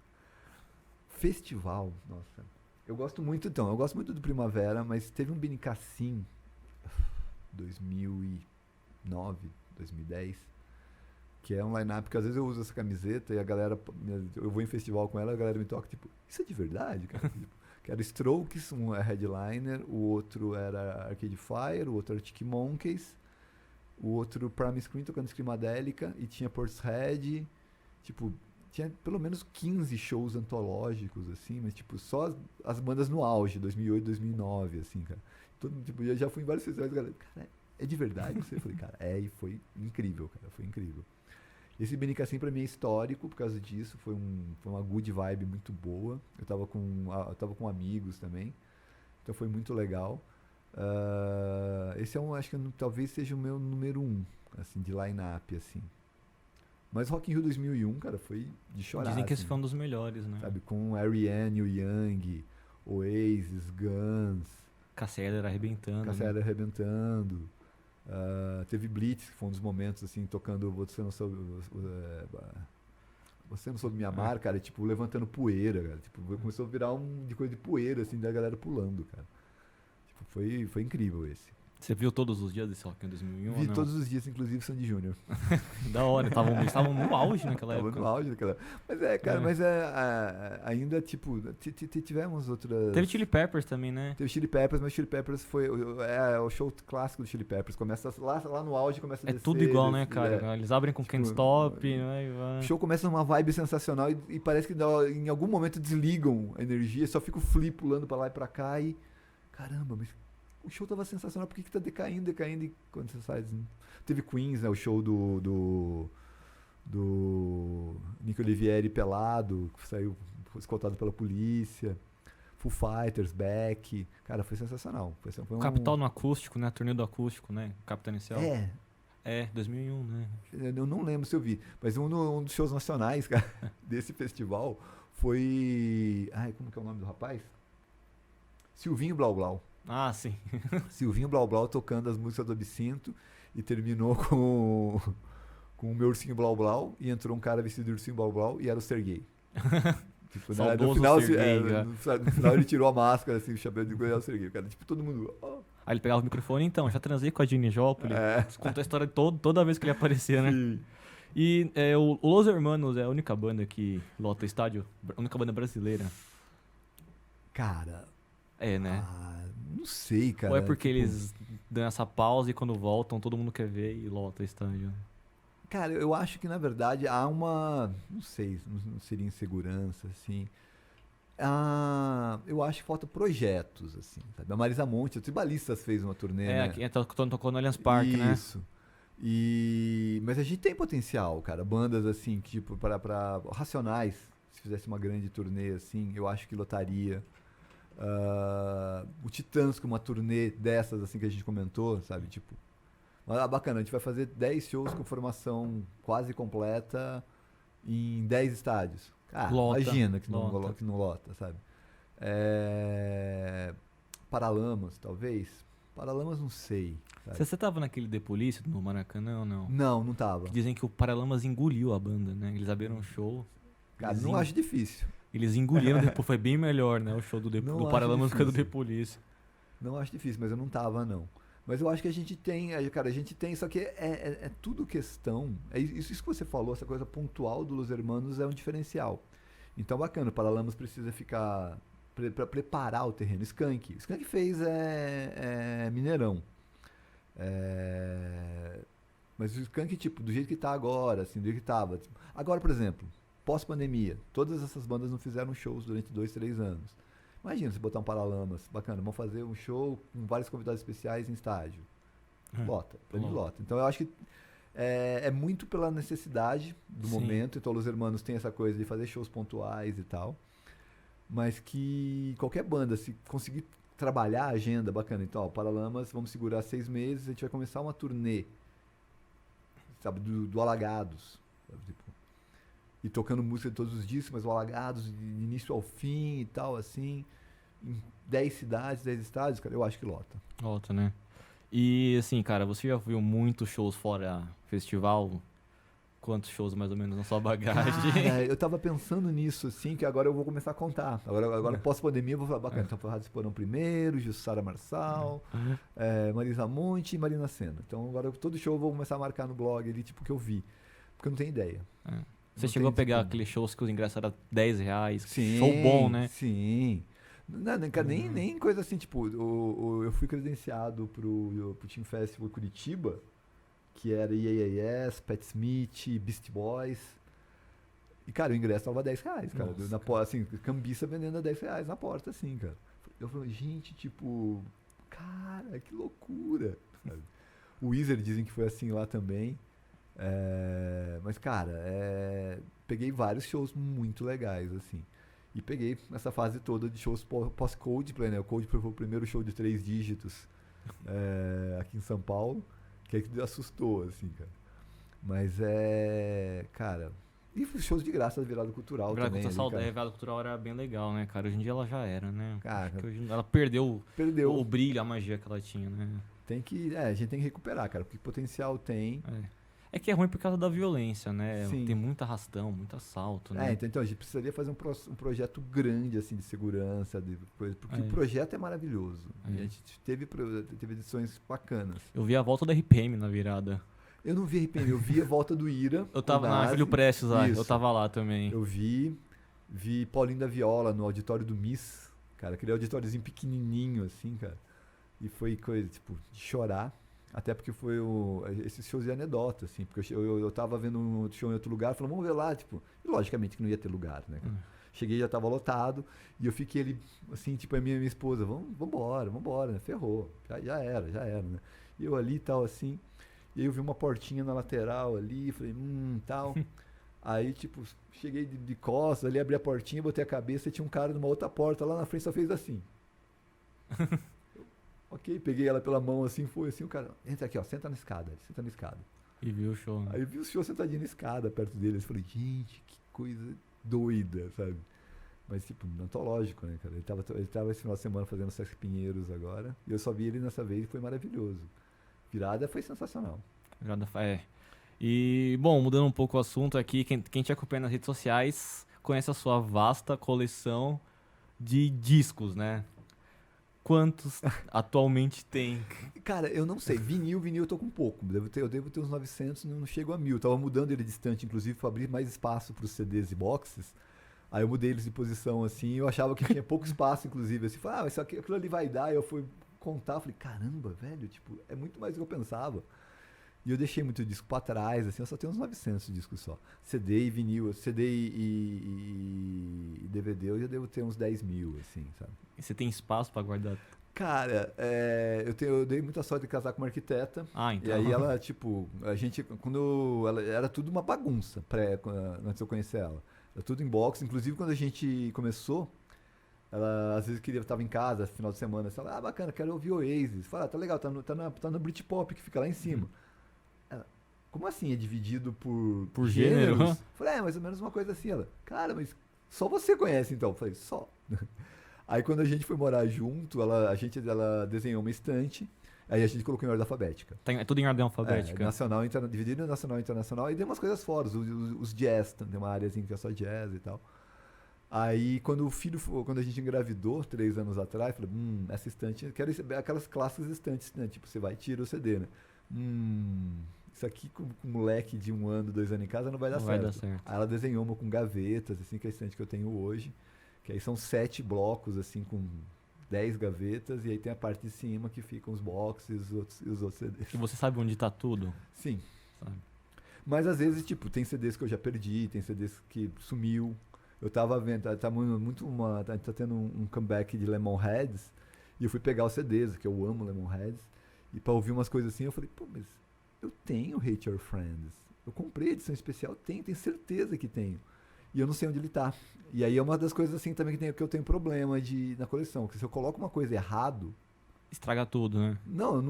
Festival, nossa. Eu gosto muito do Primavera, mas teve um Benicassim 2009, 2010, que é um line-up que às vezes eu uso essa camiseta e a galera, eu vou em festival com ela, a galera me toca, tipo, isso é de verdade, cara? Tipo, que era Strokes, um é headliner, o outro era Arcade Fire, o outro era Arctic Monkeys, o outro Primal Scream tocando Screamadélica, e tinha Portishead, tipo, tinha pelo menos 15 shows antológicos, assim, mas tipo, só as bandas no auge, 2008, 2009, assim, cara. Tipo, eu já fui em vários festivais, galera, cara, é de verdade? Eu falei, cara, e foi incrível, cara, foi incrível. Esse Benicassim pra mim é histórico por causa disso, foi uma good vibe muito boa. Eu tava com amigos também, então foi muito legal. Esse acho que talvez seja o meu número 1, assim, de line-up, assim. Mas Rock in Rio 2001, cara, foi de chorar. Dizem que esse assim, foi um dos melhores, né? sabe, com Ariane, o Young, Oasis, Guns, Cassiedra arrebentando. Cassiedra arrebentando. Teve Blitz, que foi um dos momentos, assim, tocando Você Não Soube Me Amar, cara, tipo, levantando poeira, cara. Tipo, começou a virar de coisa de poeira, assim, da galera pulando, cara. Tipo, foi incrível esse. Você viu todos os dias desse Rock in 2001? Vi ou não? todos os dias, inclusive Sandy Júnior. Da hora, estavam no auge naquela Tava época. no auge daquela. Mas ainda, tipo, tivemos outras. Teve Chili Peppers também, né? Teve Chili Peppers, mas Chili Peppers foi o show clássico do Chili Peppers. Começa lá no auge, começa a É descer. tudo igual, né, descer, cara? Eles abrem com Tipo, Can't Stop, né? E O vai. show começa numa vibe sensacional e parece que em algum momento desligam a energia, só fica o Flea pulando pra lá e pra cá e. Caramba, mas o show tava sensacional, por que tá decaindo e quando você sai. Teve Queens, né? O show do Nico Olivieri pelado, que saiu escoltado pela polícia. Full Fighters, Beck. Cara, foi sensacional. Foi O Capital no acústico, né? Turnê do acústico, né? Capitão Inicial. É, 2001, né? eu não lembro se eu vi, mas um dos shows nacionais, cara, desse festival foi. Ai, como que é o nome do rapaz? Silvinho Blau Blau. Ah, sim. Silvinho Blau Blau tocando as músicas do Absinto e terminou com o meu ursinho Blau Blau e entrou um cara vestido de ursinho Blau Blau e era o Serguei. Tipo, Saudoso no final, Serguei, no final ele tirou a máscara, assim, o chapéu de goiás, o Serguei. Cara, tipo, todo mundo. Oh. Aí ele pegava o microfone, então, já transei com a Gini Joplin. Contou a história toda vez que ele aparecia, né? Sim. E o Los Hermanos é a única banda que lota estádio, a única banda brasileira. Cara. É, né? Não sei, cara. Ou é porque tipo, eles dão essa pausa e quando voltam todo mundo quer ver e lota o estádio? Cara, eu acho que na verdade há uma. Não sei, não seria insegurança, assim. Eu acho que falta projetos, assim, sabe? A Marisa Monte, o Tribalistas fez uma turnê, né? Aqui, tocou no Allianz Parque, né? Isso. Mas a gente tem potencial, cara. Bandas assim, que, tipo, para Racionais, se fizesse uma grande turnê assim, eu acho que lotaria. O Titãs com uma turnê dessas assim que a gente comentou, sabe? Tipo, bacana, a gente vai fazer 10 shows com formação quase completa em 10 estádios. Imagina que não lota, sabe? Paralamas, talvez. Paralamas não sei. Sabe? Você tava naquele The Police no Maracanã ou não? Não tava. Que dizem que o Paralamas engoliu a banda, né? Eles abriram um show. Cara, não acho difícil. Eles engoliram, depois foi bem melhor, né? O show do Paralamas do que do The Police. Não acho difícil, mas eu não tava, não. Mas eu acho que a gente tem, cara, só que é tudo questão. Isso que você falou, essa coisa pontual do Los Hermanos é um diferencial. Então, bacana, o Paralamas precisa ficar para preparar o terreno. O Skank fez Mineirão. É, mas o Skank, tipo, do jeito que tá agora, assim, do jeito que tava. Tipo, agora, por exemplo, pós-pandemia, todas essas bandas não fizeram shows durante 2, 3 anos. Imagina você botar um Paralamas, bacana, vamos fazer um show com vários convidados especiais em estágio. Lota, pra mim lota. Então eu acho que é muito pela necessidade do Sim. momento. Então Los Hermanos tem essa coisa de fazer shows pontuais e tal. Mas que qualquer banda, se conseguir trabalhar a agenda, bacana. Então, ó, Paralamas, vamos segurar 6 meses, a gente vai começar uma turnê, sabe, do Alagados. Sabe, tipo, e tocando música de todos os discos, mas o Alagados de início ao fim e tal, assim, em 10 cidades, 10 estádios, cara, eu acho que lota. Volta, né? E assim, cara, você já viu muitos shows fora festival? Quantos shows mais ou menos na sua bagagem? Cara, eu tava pensando nisso, assim, que agora eu vou começar a contar. Agora pós-pandemia, eu vou falar, bacana, então foi Rádio Esporão primeiro, Jussara Marçal, Marisa Monte e Marina Sena. Então agora todo show eu vou começar a marcar no blog ali, tipo, que eu vi. Porque eu não tenho ideia. Você Não chegou a tem pegar como. aqueles shows que os ingressos eram R$10? Sim, Show bom, né? sim. Não, nem coisa assim, tipo, eu fui credenciado pro Team Festival Curitiba, que era IAAS, Pat Smith, Beast Boys. E, cara, o ingresso tava R$10, cara. Nossa, Assim, cambiça vendendo a R$10 na porta, assim, cara. Eu falei, gente, tipo, cara, que loucura. Sabe? O Wizard dizem que foi assim lá também. Mas, cara, peguei vários shows muito legais, assim. E peguei essa fase toda de shows pós-Coldplay, né? O Coldplay foi o primeiro show de 3 dígitos aqui em São Paulo, que aí que assustou, assim, cara. Mas cara... E shows de graça da Virada Cultural também. A Virada Cultural era bem legal, né, cara? Hoje em dia ela já era, né? Cara, Acho que ela perdeu perdeu. o brilho, a magia que ela tinha, né? A gente tem que recuperar, cara, porque potencial tem. É que é ruim por causa da violência, né? Sim. Tem muito arrastão, muito assalto, né? Então a gente precisaria fazer um projeto grande, assim, de segurança, de coisa, porque o projeto é maravilhoso. E a gente teve edições bacanas. Eu vi a volta da RPM na virada. Eu não vi RPM, eu vi a volta do Ira. Eu tava na Júlio Prestes lá, eu tava lá também. Eu vi Paulinho da Viola no auditório do Miss, cara, aquele auditóriozinho pequenininho, assim, cara. E foi coisa, tipo, de chorar. Até porque foi esses shows de anedota, assim, porque eu tava vendo um show em outro lugar, falando, vamos ver lá, tipo, e logicamente que não ia ter lugar, né? Cheguei, já tava lotado, e eu fiquei ali, assim, tipo, a minha esposa, vambora, né? Ferrou, já era, né? E eu ali e tal, assim, e aí eu vi uma portinha na lateral ali, falei, tal. Aí, tipo, cheguei de costas ali, abri a portinha, botei a cabeça e tinha um cara numa outra porta lá na frente, só fez assim. Ok, peguei ela pela mão assim, foi assim, o cara, entra aqui, ó, senta na escada. E viu o show, né? Aí vi o senhor sentadinho na escada perto dele, eu falei, gente, que coisa doida, sabe? Mas, tipo, antológico, né, cara? Ele tava esse final de semana fazendo Sesc Pinheiros agora, e eu só vi ele nessa vez e foi maravilhoso. Virada foi sensacional. E, bom, mudando um pouco o assunto aqui, quem te acompanha nas redes sociais conhece a sua vasta coleção de discos, né? Quantos atualmente tem? Cara, eu não sei. Vinil eu tô com pouco. Eu devo ter uns 900, não chego a 1000. Tava mudando ele distante, inclusive, para abrir mais espaço para os CDs e boxes. Aí eu mudei eles de posição, assim. Eu achava que tinha pouco espaço, inclusive. Assim, falei, mas aquilo ali vai dar. E eu fui contar, falei, caramba, velho, tipo, é muito mais do que eu pensava. E eu deixei muito disco pra trás, assim, eu só tenho uns 900 discos só. CD e vinil, CD e DVD eu já devo ter uns 10.000, assim, sabe? E você tem espaço pra guardar? Cara, eu dei muita sorte de casar com uma arquiteta. Então. E aí ela, tipo, ela era tudo uma bagunça, antes de eu conhecer ela. Era tudo em box, inclusive quando a gente começou, ela às vezes estava em casa, final de semana, assim, ela, bacana, quero ouvir Oasis. Fala, tá legal, tá no Britpop, que fica lá em cima. Como assim é dividido por gênero? Falei, mais ou menos uma coisa assim. Ela, cara, mas só você conhece então? Falei, só. Aí quando a gente foi morar junto, ela desenhou uma estante, aí a gente colocou em ordem alfabética. É tudo em ordem alfabética? Dividido em nacional e internacional, e deu umas coisas fora, os jazz, tem uma área assim que é só jazz e tal. Aí quando a gente engravidou, 3 anos atrás, falei, essa estante, quero aquelas clássicas estantes, né? Tipo, você vai e tira o CD, né? isso aqui com um moleque de 1 ano, 2 anos em casa não vai dar Não certo. vai dar certo. Aí ela desenhou uma com gavetas, assim, que é a estante que eu tenho hoje. Que aí são 7 blocos, assim, com 10 gavetas. E aí tem a parte de cima que ficam os boxes e os outros CDs. E você sabe onde tá tudo? Sim. Sabe? Mas às vezes, tipo, tem CDs que eu já perdi, tem CDs que sumiu. Eu tava vendo, tá tendo um comeback de Lemonheads. E eu fui pegar os CDs, que eu amo Lemonheads. E pra ouvir umas coisas assim, eu falei, pô, mas eu tenho Hate Your Friends. Eu comprei a edição especial, tenho certeza que tenho. E eu não sei onde ele tá. E aí é uma das coisas assim também que eu tenho problema na coleção. Que se eu coloco uma coisa errado. Estraga tudo, né? Não, eu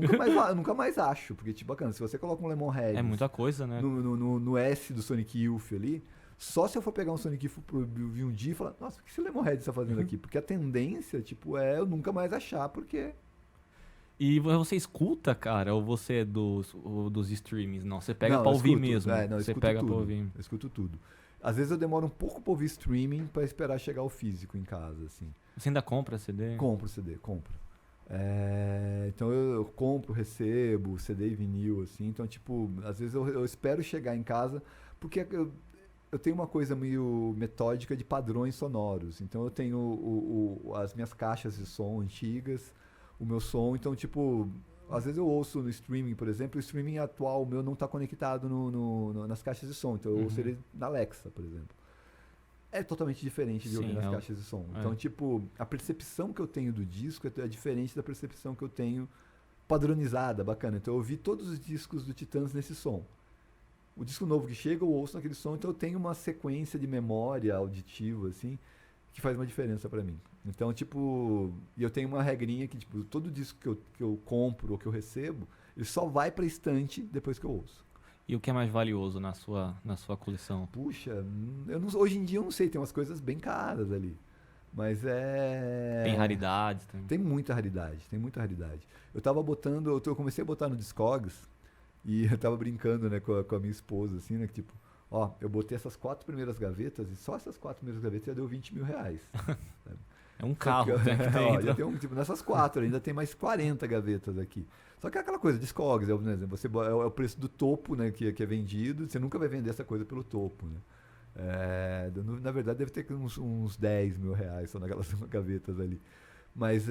nunca mais acho. Porque, tipo, bacana, se você coloca um Lemonheads É muita coisa, né? no S do Sonic Youth ali, só se eu for pegar um Sonic Youth pro ouvir um dia e falar, nossa, o que esse Lemonheads tá fazendo aqui? Porque a tendência, tipo, é eu nunca mais achar, porque. E você escuta, cara, ou você é dos streamings? Não, você pega Não, pra eu ouvir escuto. mesmo. Não, eu Você escuto pega tudo. pra ouvir. Eu escuto tudo. Às vezes eu demoro um pouco pra ouvir streaming pra esperar chegar o físico em casa, assim. Você ainda compra CD? Compro CD, compro. Então eu compro, recebo CD e vinil, assim. Então, tipo, às vezes eu espero chegar em casa, porque eu tenho uma coisa meio metódica de padrões sonoros. Então eu tenho as minhas caixas de som antigas, o meu som. Então, tipo, às vezes eu ouço no streaming, por exemplo, o streaming atual, o meu não está conectado nas caixas de som. Então eu ouço ele na Alexa, por exemplo. É totalmente diferente de ouvir nas caixas de som. Então, tipo, a percepção que eu tenho do disco é diferente da percepção que eu tenho padronizada, bacana. Então eu ouvi todos os discos do Titãs nesse som. O disco novo que chega, eu ouço naquele som, então eu tenho uma sequência de memória auditiva, assim, que faz uma diferença pra mim. Então, tipo, e eu tenho uma regrinha que, tipo, todo disco que eu compro ou que eu recebo, ele só vai pra estante depois que eu ouço. E o que é mais valioso na sua coleção? Puxa, hoje em dia eu não sei, tem umas coisas bem caras ali. Mas Tem raridades também. Tem muita raridade, tem muita raridade. Eu comecei a botar no Discogs e eu tava brincando, né, com a minha esposa, assim, né, que tipo, ó, eu botei essas 4 primeiras gavetas e só essas 4 primeiras gavetas já deu 20 mil reais. É um carro, né, que tem. Ó, já tem tipo, nessas 4 ainda tem mais 40 gavetas aqui. Só que é aquela coisa, Discogs, é o preço do topo, né, que é vendido, você nunca vai vender essa coisa pelo topo, né. Na verdade deve ter uns 10 mil reais só naquelas gavetas ali. Mas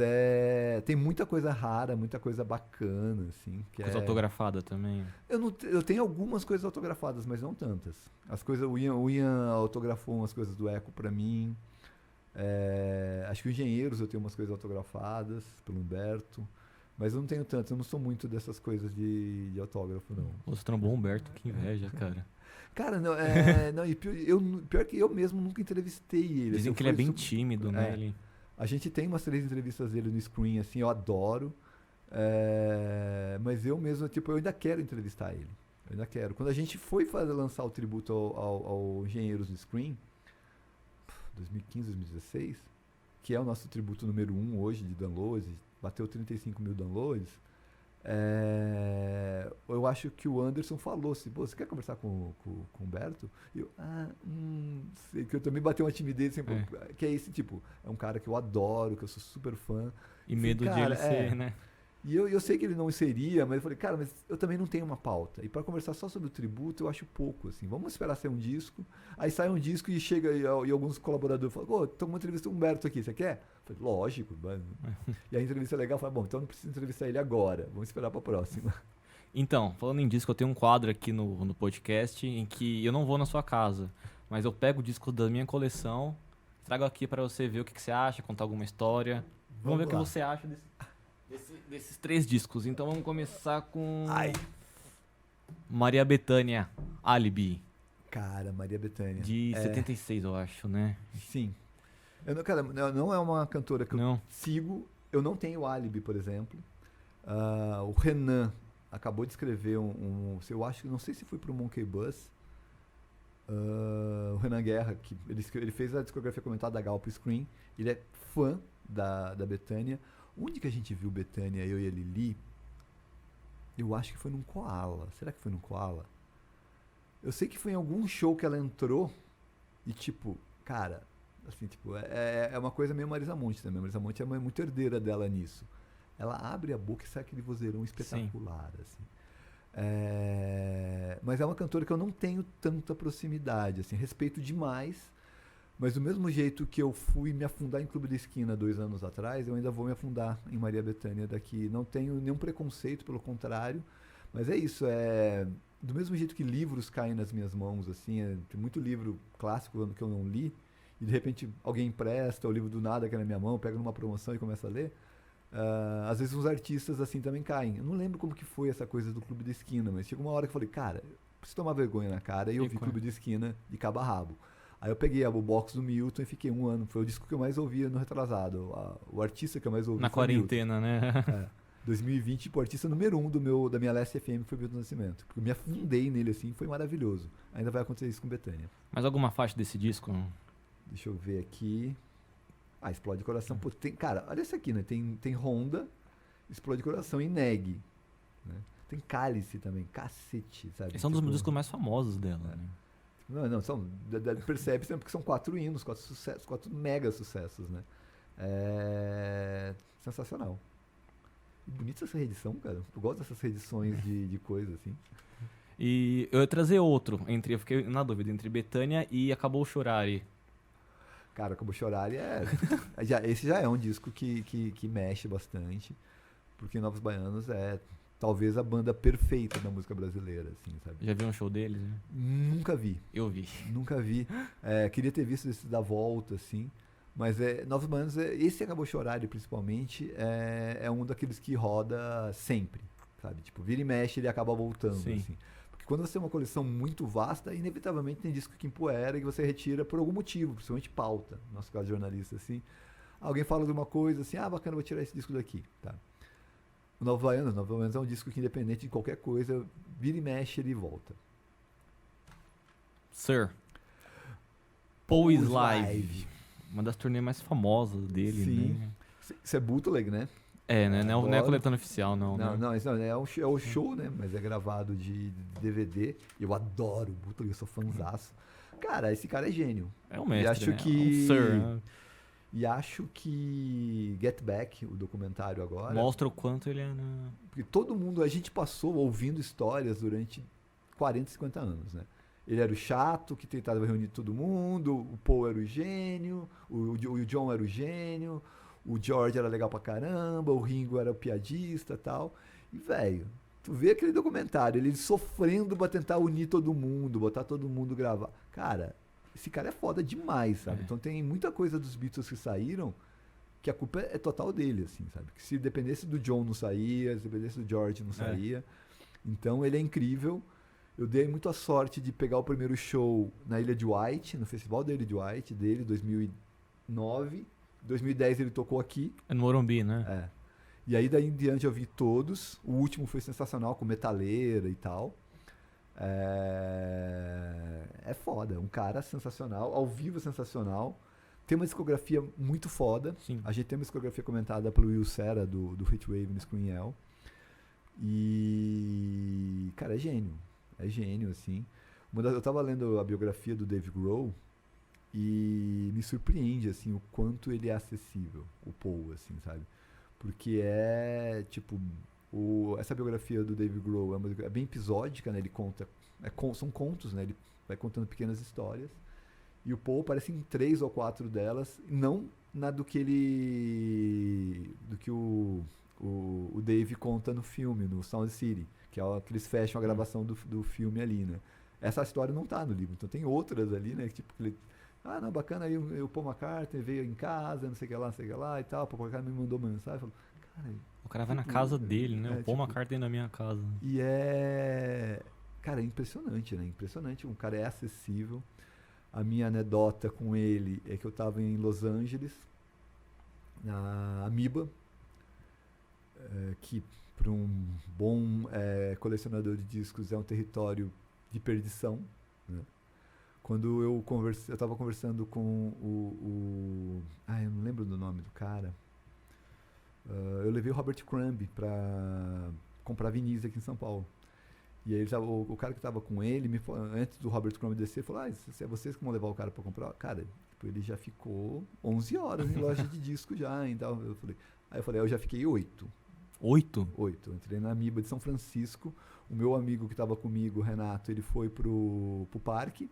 tem muita coisa rara, muita coisa bacana, assim. Coisa autografada também. Eu tenho algumas coisas autografadas, mas não tantas. O Ian autografou umas coisas do Echo pra mim. Acho que o Engenheiros eu tenho umas coisas autografadas pelo Humberto. Mas eu não tenho tanto, eu não sou muito dessas coisas de autógrafo, não. Você trombou o Humberto, que inveja, cara. Cara, não, e pior que eu mesmo nunca entrevistei ele. Dizem assim, que ele é bem tímido, né? A gente tem umas 3 entrevistas dele no Screen, assim, eu adoro. Mas eu mesmo, tipo, eu ainda quero entrevistar ele. Eu ainda quero. Quando a gente foi lançar o tributo ao Engenheiros no Screen, 2015, 2016, que é o nosso tributo número 1 hoje de downloads, bateu 35 mil downloads, eu acho que o Anderson falou assim, pô, você quer conversar com o Humberto? E eu, sei que eu também bateu uma timidez, assim, que é esse tipo, é um cara que eu adoro, que eu sou super fã. E medo de ele ser, né? E eu sei que ele não seria, mas eu falei, cara, mas eu também não tenho uma pauta. E para conversar só sobre o tributo, eu acho pouco, assim. Vamos esperar sair um disco. Aí sai um disco e chega e alguns colaboradores falam, pô, tô com uma entrevista com o Humberto aqui, você quer? Eu falei, lógico. Mano. E a entrevista é legal, eu falei, bom, então não preciso entrevistar ele agora. Vamos esperar pra próxima. Então, falando em disco, eu tenho um quadro aqui no podcast em que eu não vou na sua casa, mas eu pego o disco da minha coleção, trago aqui para você ver o que você acha, contar alguma história. Vamos ver o que você acha desses 3 discos. Então vamos começar com Maria Bethânia, Alibi. Cara, Maria Bethânia. De 76, eu acho, né? Sim. Cara, não é uma cantora que eu sigo. Eu não tenho Alibi, por exemplo. O Renan acabou de escrever eu acho que não sei se foi pro Monkey Bus. O Renan Guerra, que ele fez a discografia comentada da Gal pro Screen. Ele é fã da Bethânia. Onde que a gente viu Bethânia, eu e a Lili? Eu acho que foi num Koala. Será que foi num Koala? Eu sei que foi em algum show que ela entrou e, tipo, cara, assim, tipo, é uma coisa meio Marisa Monte também. Marisa Monte é muito herdeira dela nisso. Ela abre a boca e sai aquele vozeirão espetacular, assim. Mas é uma cantora que eu não tenho tanta proximidade, assim, respeito demais, mas do mesmo jeito que eu fui me afundar em Clube da Esquina 2 anos atrás, eu ainda vou me afundar em Maria Bethânia daqui. Não tenho nenhum preconceito, pelo contrário, mas é isso, do mesmo jeito que livros caem nas minhas mãos, assim, tem muito livro clássico que eu não li, e de repente alguém empresta o livro do nada que é na minha mão, pega numa promoção e começa a ler. Às vezes os artistas assim também caem. Eu não lembro como que foi essa coisa do Clube da Esquina, mas chegou uma hora que eu falei, cara, preciso tomar vergonha na cara, e eu vi Clube da Esquina de cabo a rabo. Aí eu peguei o box do Milton e fiquei 1 ano. Foi o disco que eu mais ouvia no retrasado. O artista que eu mais ouvi Na foi quarentena, Milton. né? 2020, o artista número 1 da minha Last FM foi o Milton Nascimento. Porque eu me afundei nele assim, foi maravilhoso. Ainda vai acontecer isso com Bethânia. Mais alguma faixa desse disco? Deixa eu ver aqui. Explode Coração. Pô, cara, olha isso aqui, né? Tem Honda, Explode Coração e Neg. Né? Tem Cálice também, cacete, sabe? Esse é um dos discos mais famosos dela. Né? Não, percebe sempre que são 4 hinos, 4 sucessos, 4 mega sucessos, né? Sensacional. E bonita essa reedição, cara. Eu gosto dessas reedições de coisa, assim. E eu ia trazer outro, eu fiquei na dúvida, entre Bethânia e Acabou Chorare. Cara, Acabou Chorare esse já é um disco que mexe bastante, porque Novos Baianos é talvez a banda perfeita da música brasileira, assim, sabe? Já viu um show deles? Né? Nunca vi. Eu vi. Nunca vi. Queria ter visto esse da volta, assim. Mas Novos Baianos, esse Acabou Chorare, principalmente, é um daqueles que roda sempre, sabe? Tipo, vira e mexe, ele acaba voltando, Sim. assim. Porque quando você tem uma coleção muito vasta, inevitavelmente tem disco que empoeira e que você retira por algum motivo, principalmente pauta, no nosso caso jornalista, assim. Alguém fala de uma coisa assim, bacana, vou tirar esse disco daqui, tá? O Novos Baianos é um disco que, independente de qualquer coisa, vira e mexe, ele volta. Sir. Paul is Live. Uma das turnês mais famosas dele, Sim. né? Isso é bootleg, né? Né? Não é a coletânea oficial, não. Não, isso não, é o show, né? Mas é gravado de DVD. Eu adoro bootleg, eu sou fãzaço. Cara, esse cara é gênio. É um mestre, E acho né? que... Um Sir, né? E acho que Get Back, o documentário agora... Mostra o quanto ele é... Porque todo mundo... A gente passou ouvindo histórias durante 40, 50 anos, né? Ele era o chato que tentava reunir todo mundo, o Paul era o gênio, o John era o gênio, o George era legal pra caramba, o Ringo era o piadista e tal. E, velho, tu vê aquele documentário, ele sofrendo pra tentar unir todo mundo, botar todo mundo gravar. Cara, esse cara é foda demais, sabe? Então tem muita coisa dos Beatles que saíram que a culpa é total dele, assim, sabe? Que se dependesse do John não saía, se dependesse do George não saía. Então ele é incrível. Eu dei muita sorte de pegar o primeiro show na Ilha de White, no Festival da Ilha de White, dele, 2009. Em 2010 ele tocou aqui. É no Morumbi, né? E aí daí em diante eu vi todos. O último foi sensacional, com Metaleira e tal. É foda, é um cara sensacional, ao vivo sensacional. Tem uma discografia muito foda. Sim. A gente tem uma discografia comentada pelo Will Serra, do Heatwave no Screen Hell. E... cara, é gênio. É gênio, assim. Eu tava lendo a biografia do Dave Grohl e me surpreende, assim, o quanto ele é acessível, o Paul, assim, sabe? Porque essa biografia do Dave Grohl é bem episódica, né? Ele conta, são contos, né? Ele vai contando pequenas histórias. E o Paul aparece em 3 ou 4 delas, não na do que o Dave conta no filme, no Sound City, que é que eles fecham a gravação do filme ali, né? Essa história não tá no livro, então tem outras ali, né? Tipo, não, bacana, aí o Paul McCartney veio em casa, não sei o que lá e tal, o Paul McCartney me mandou mensagem, falou, cara... O cara vai na casa dele, né? O Paul McCartney na minha casa. E cara, é impressionante, né? Impressionante, um cara é acessível. A minha anedota com ele é que eu tava em Los Angeles, na Amoeba, que para um bom colecionador de discos é um território de perdição, né? Quando eu estava conversando com eu não lembro do nome do cara. Eu levei o Robert Crumb para comprar vinis aqui em São Paulo. E aí o cara que estava com ele, antes do Robert Crumb descer, falou, se é vocês que vão levar o cara para comprar. Cara, ele já ficou 11 horas em loja de disco já. Então, eu falei, eu já fiquei 8. 8? 8. Eu entrei na Amiba de São Francisco. O meu amigo que estava comigo, o Renato, ele foi pro parque.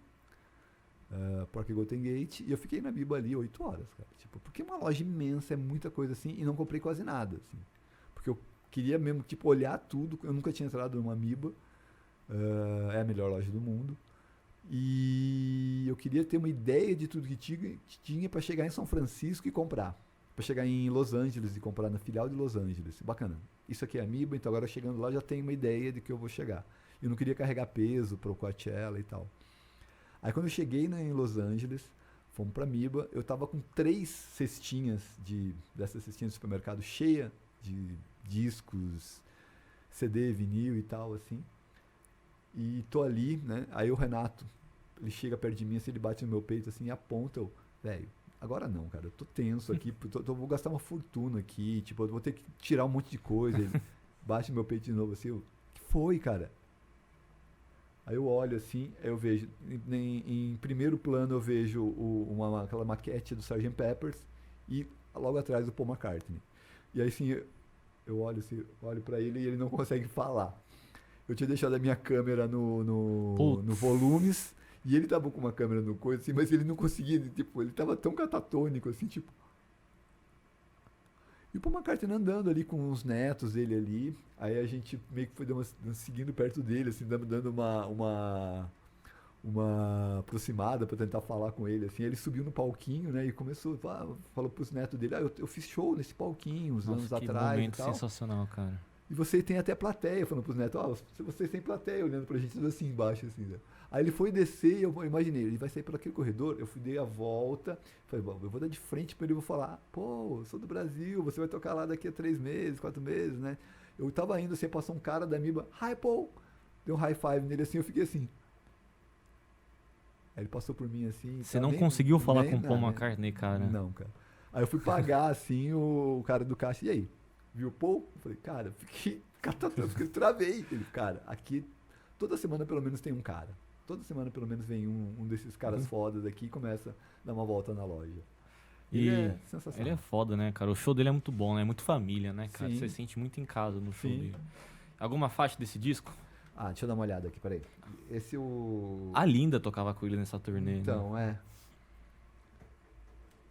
Parque Golden Gate, e eu fiquei na Biba ali 8 horas, cara. Tipo, porque é uma loja imensa, é muita coisa assim, e não comprei quase nada, assim. Porque eu queria mesmo, tipo, olhar tudo. Eu nunca tinha entrado numa Biba. É a melhor loja do mundo. E eu queria ter uma ideia de tudo que tinha para chegar em São Francisco e comprar. Para chegar em Los Angeles e comprar na filial de Los Angeles. Bacana. Isso aqui é a Amiba, então agora chegando lá já tenho uma ideia de que eu vou chegar. Eu não queria carregar peso pro Coachella e tal. Aí quando eu cheguei em Los Angeles, fomos pra Amiba, eu tava com 3 cestinhas dessas cestinhas de supermercado cheia de discos, CD, vinil e tal, assim. E tô ali, né? Aí o Renato, ele chega perto de mim, assim, ele bate no meu peito, assim, e aponta, velho, agora não, cara, eu tô tenso aqui, vou gastar uma fortuna aqui, tipo, eu vou ter que tirar um monte de coisa. Ele bate no meu peito de novo, assim, o que foi, cara? Aí eu olho assim, eu vejo, em primeiro plano eu vejo aquela maquete do Sgt. Peppers e logo atrás o Paul McCartney. E aí assim, eu olho assim, olho pra ele e ele não consegue falar. Eu tinha deixado a minha câmera no volumes e ele tava com uma câmera no coisa assim, mas ele não conseguia, tipo, ele tava tão catatônico assim, tipo. E o Paul McCartney andando ali com os netos dele ali. Aí a gente meio que foi seguindo perto dele, assim, dando uma aproximada pra tentar falar com ele, assim. Ele subiu no palquinho, né, e começou, falou pros netos dele, eu fiz show nesse palquinho uns anos atrás momento e tal. sensacional, cara. E você tem até plateia, falando pros netos, se vocês têm plateia, olhando pra gente tudo assim embaixo, assim, né? Aí ele foi descer e eu imaginei, ele vai sair por aquele corredor, eu dei a volta, falei, bom, eu vou dar de frente pra ele e vou falar, pô, eu sou do Brasil, você vai tocar lá daqui a 3 meses, 4 meses, né? Eu tava indo assim, passou um cara da Amiba, hi Paul, deu um high five nele assim, eu fiquei assim. Aí ele passou por mim assim. Você não conseguiu falar com o Paul McCartney, cara? Não, cara. Aí eu fui pagar assim, o cara do caixa, e aí? Viu o Paul? Eu falei, cara, fiquei travei. Ele, cara, aqui toda semana pelo menos tem um cara. Toda semana pelo menos vem um desses caras fodas aqui e começa a dar uma volta na loja. Ele é sensacional. Ele é foda, né, cara? O show dele é muito bom, né? É muito família, né, cara? Sim. Você sente muito em casa no show Sim. dele. Alguma faixa desse disco? Ah, deixa eu dar uma olhada aqui, peraí. Esse o... A Linda tocava com ele nessa turnê, Então, né?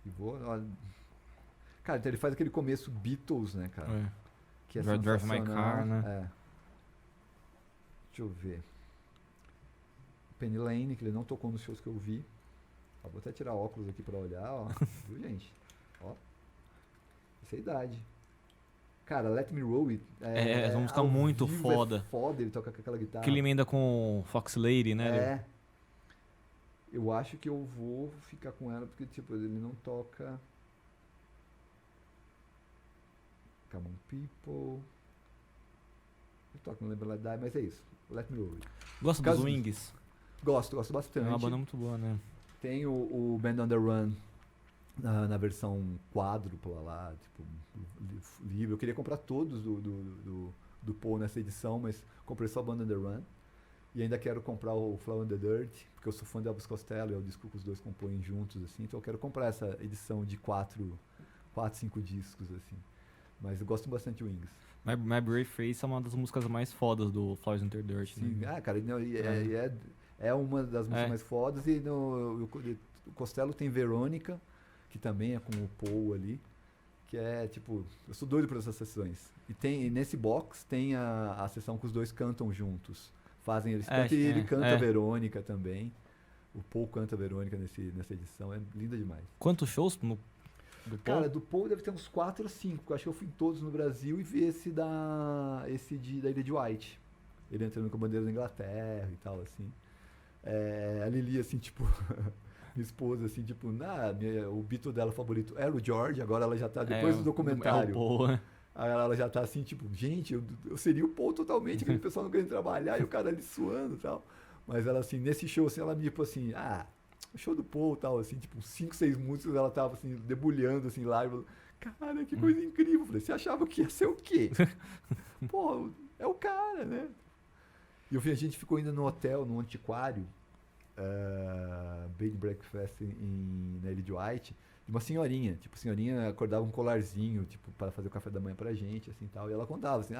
E vou... Ó, cara, então ele faz aquele começo Beatles, né, cara? É. Que é Drive My sensacional. Car, né? É. Deixa eu ver. Penny Lane, que ele não tocou nos shows que eu vi. Ó, vou até tirar óculos aqui pra olhar, ó. Viu, gente? Ó. Essa é a idade. Cara, Let Me Roll It. É uma música ao muito vivo foda. É foda, ele toca com aquela guitarra. Que ele emenda com Fox Lady, né? É. Eu acho que eu vou ficar com ela, porque, tipo, ele não toca... Come on, People... Eu toco, não lembro a idade, mas é isso. Let Me Roll It. Gosta dos Wings? Gosto É bastante. uma banda muito boa, né? Tem o Band on the Run na versão quádrupla lá, tipo, livre. Eu queria comprar todos do Paul nessa edição, mas comprei só Band on the Run. E ainda quero comprar o Flower in the Dirt, porque eu sou fã de Elvis Costello, é o disco que os dois compõem juntos, assim. Então eu quero comprar essa edição de 4, 5 discos, assim. Mas eu gosto bastante de Wings. My Brave Face é uma das músicas mais fodas do Flowers in the Dirt. Sim, né? cara, não, é uma das músicas mais fodas. E o Costello tem Verônica, que também é com o Paul ali, que é tipo, eu sou doido por essas sessões. E nesse box tem a sessão que os dois cantam juntos. Fazem eles cantam, e ele canta Verônica também. O Paul canta Verônica nessa edição, é linda demais. Quantos shows do Paul? Cara, do Paul deve ter uns 4 ou 5. Acho que eu fui em todos no Brasil e vi esse da Ilha de White. Ele entrando com a bandeira da Inglaterra e tal, assim. A Lili, assim, tipo, minha esposa, assim, tipo, o Beatle dela favorito era o George, agora ela já tá, depois do documentário. É o Paul, né? Aí ela já tá assim, tipo, gente, eu seria o Paul totalmente, aquele pessoal não querendo trabalhar e o cara ali suando e tal. Mas ela, assim, nesse show, assim, ela me, tipo, assim, o show do Paul e tal, assim, tipo, 5, 6 músicas, ela tava, assim, debulhando, assim, lá, e falou, cara, que coisa incrível. Eu falei, você achava que ia ser o quê? Pô, é o cara, né? E a gente ficou ainda no hotel, no Antiquário, Bed and Breakfast na Ilha de White, de uma senhorinha. Tipo, a senhorinha acordava um colarzinho, tipo, para fazer o café da manhã pra gente, assim, tal. E ela contava assim,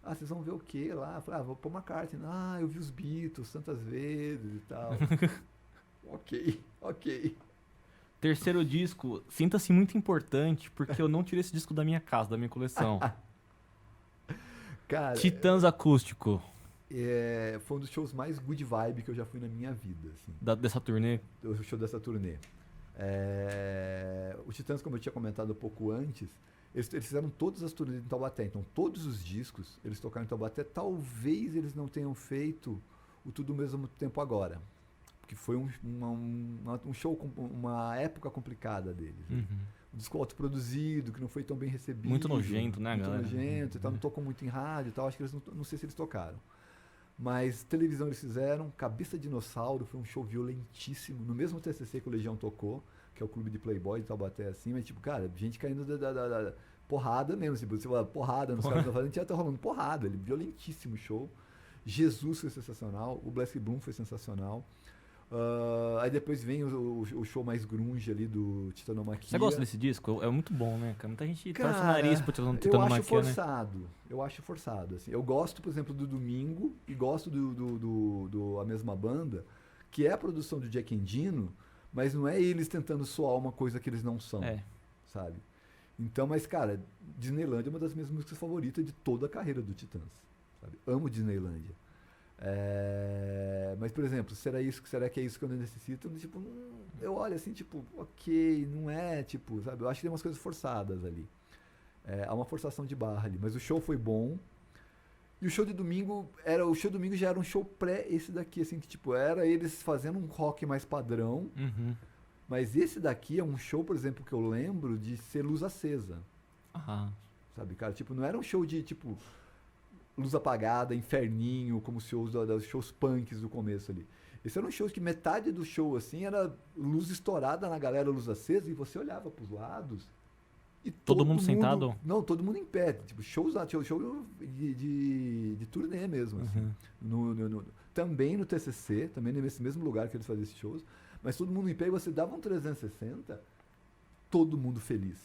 vocês vão ver o quê lá? Eu falei, vou pôr uma carta. Eu vi os Beatles tantas vezes e tal. Ok. Terceiro disco, sinta-se muito importante, porque eu não tirei esse disco da minha casa, da minha coleção. Cara, Titãs Acústico, foi um dos shows mais good vibe que eu já fui na minha vida, assim. dessa turnê. O show dessa turnê. O Titãs, como eu tinha comentado um pouco antes, eles fizeram todas as turnês em Taubaté. Então, todos os discos eles tocaram em Taubaté. Talvez eles não tenham feito o Tudo ao Mesmo Tempo Agora. Porque foi um show, uma época complicada deles. Né? Um disco autoproduzido, que não foi tão bem recebido. Muito nojento, né, galera? Muito nojento e tal. Não tocou muito em rádio e tal. Acho que eles não sei se eles tocaram. Mas televisão eles fizeram. Cabeça Dinossauro foi um show violentíssimo. No mesmo TCC que o Legião tocou, que é o clube de Playboy de Taubaté, assim. Mas, tipo, cara, gente caindo da porrada mesmo. Tipo, você fala porrada nos caras que estão fazendo, tinha rolando porrada. Violentíssimo show. Jesus foi sensacional. O Black Bloom foi sensacional. Aí depois vem o show mais grunge ali do Titanomaquia. Você gosta desse disco? É muito bom, né, cara? Muita gente torce o nariz pro Titanomaquia, né? Eu acho forçado, assim. Eu gosto, por exemplo, do Domingo e gosto do A Mesma Banda, que é a produção do Jack Endino, mas não é eles tentando soar uma coisa que eles não são, sabe? Então, mas, cara, Disneylandia é uma das minhas músicas favoritas de toda a carreira do Titãs, sabe? Amo Disneylandia. Mas, por exemplo, será que é isso que eu necessito? Tipo, eu olho assim, tipo, ok, não é, tipo, sabe? Eu acho que tem umas coisas forçadas ali. Há uma forçação de barra ali, mas o show foi bom. E o show de domingo já era um show pré esse daqui, assim, que tipo, era eles fazendo um rock mais padrão. Mas esse daqui é um show, por exemplo, que eu lembro de ser luz acesa. Sabe, cara? Tipo, não era um show de, tipo, luz apagada, inferninho, como os shows punks do começo ali. Esse era um show que metade do show, assim, era luz estourada na galera, luz acesa, e você olhava pros lados e todo mundo sentado? Não, todo mundo em pé. Tipo, show de turnê mesmo, assim. Também no TCC, também nesse mesmo lugar que eles faziam esses shows, mas todo mundo em pé e você dava um 360, todo mundo feliz.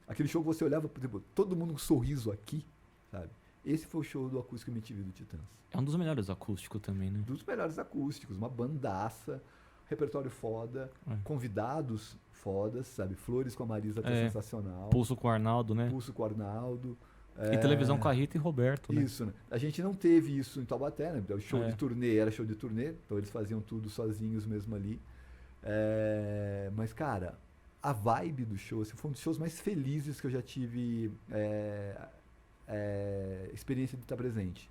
Aquele show que você olhava, tipo, todo mundo com um sorriso aqui, sabe? Esse foi o show do Acústico MTV do Titãs. É um dos melhores acústicos também, né? Dos melhores acústicos, uma bandaça, repertório foda, convidados fodas, sabe? Flores com a Marisa, que é sensacional. Pulso com o Arnaldo, né? Pulso com o Arnaldo. E televisão com a Rita e Roberto, né? Isso, né? A gente não teve isso em Taubaté, né? O show de turnê era show de turnê, então eles faziam tudo sozinhos mesmo ali. Mas, cara, a vibe do show, assim, foi um dos shows mais felizes que eu já tive experiência de estar presente.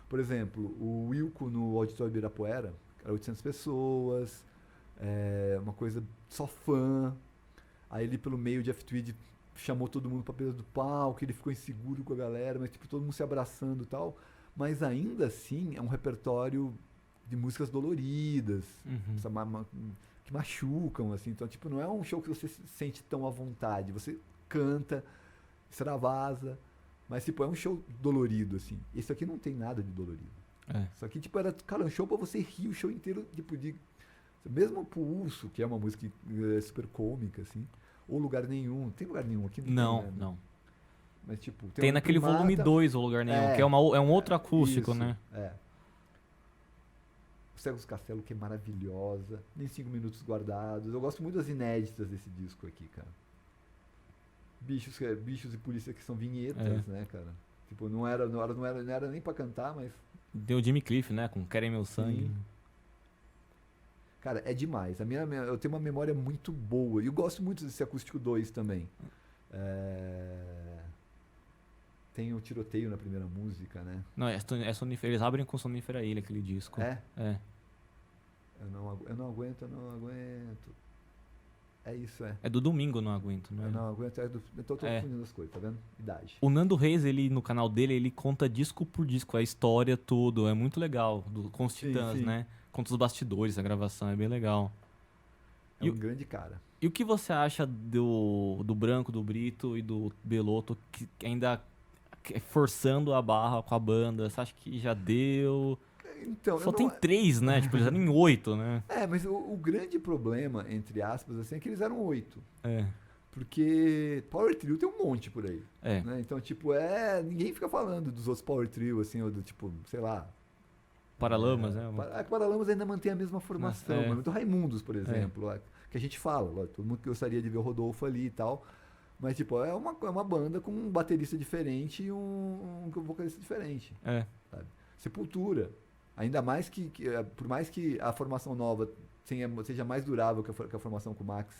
Por exemplo, o Wilco no Auditório Ibirapuera, era 800 pessoas, uma coisa só fã. Aí ele, pelo meio de F-Tweed, chamou todo mundo pra beira do palco, ele ficou inseguro com a galera, mas tipo, todo mundo se abraçando e tal. Mas ainda assim, é um repertório de músicas doloridas, que machucam, assim. Então, tipo, não é um show que você se sente tão à vontade. Você canta, extravasa, mas, tipo, é um show dolorido, assim. Esse aqui não tem nada de dolorido. Isso aqui, tipo, era, cara, um show pra você rir o show inteiro, tipo, mesmo pro Urso, que é uma música super cômica, assim, ou Lugar Nenhum. Tem Lugar Nenhum aqui? Não, tem, né? não. Mas, tipo, tem naquele volume 2 o Lugar Nenhum, que é um outro acústico, isso, né? O Cegos Castelo, que é maravilhosa. Nem 5 Minutos Guardados. Eu gosto muito das inéditas desse disco aqui, cara. Bichos e Polícia, que são vinhetas, né, cara? Tipo, não era nem pra cantar, mas... Tem o Jimmy Cliff, né, com Querem Meu Sangue. Sim. Cara, é demais. Eu tenho uma memória muito boa. E eu gosto muito desse Acústico 2 também. Tem o tiroteio na primeira música, né? Não, Sonífera. Eles abrem com Sonífera Ilha, aquele disco. É? Eu não aguento. É isso, É do Domingo, Não Aguento, né? Eu não aguento, eu tô confundindo as coisas, tá vendo? Idade. O Nando Reis, ele, no canal dele, ele conta disco por disco, a história, tudo. É muito legal, com os Titãs, né? Conta os bastidores, a gravação, é bem legal. É um grande cara. E o que você acha do Branco, do Brito e do Belotto, que ainda forçando a barra com a banda? Você acha que já deu? Então, Só tem 3, né? Tipo, eles eram em 8, né? Mas o grande problema, entre aspas, assim, é que eles eram 8. É. Porque Power Trio tem um monte por aí. É. Né? Então, tipo, ninguém fica falando dos outros Power Trio, assim, ou do tipo, sei lá. Paralamas, né? A Paralamas ainda mantém a mesma formação. É. Mas do Raimundos, por exemplo, que a gente fala. Todo mundo gostaria de ver o Rodolfo ali e tal. Mas, tipo, é uma banda com um baterista diferente e um vocalista diferente. É. Sabe? Sepultura. Ainda mais por mais que a formação nova seja mais durável que a formação com o Max,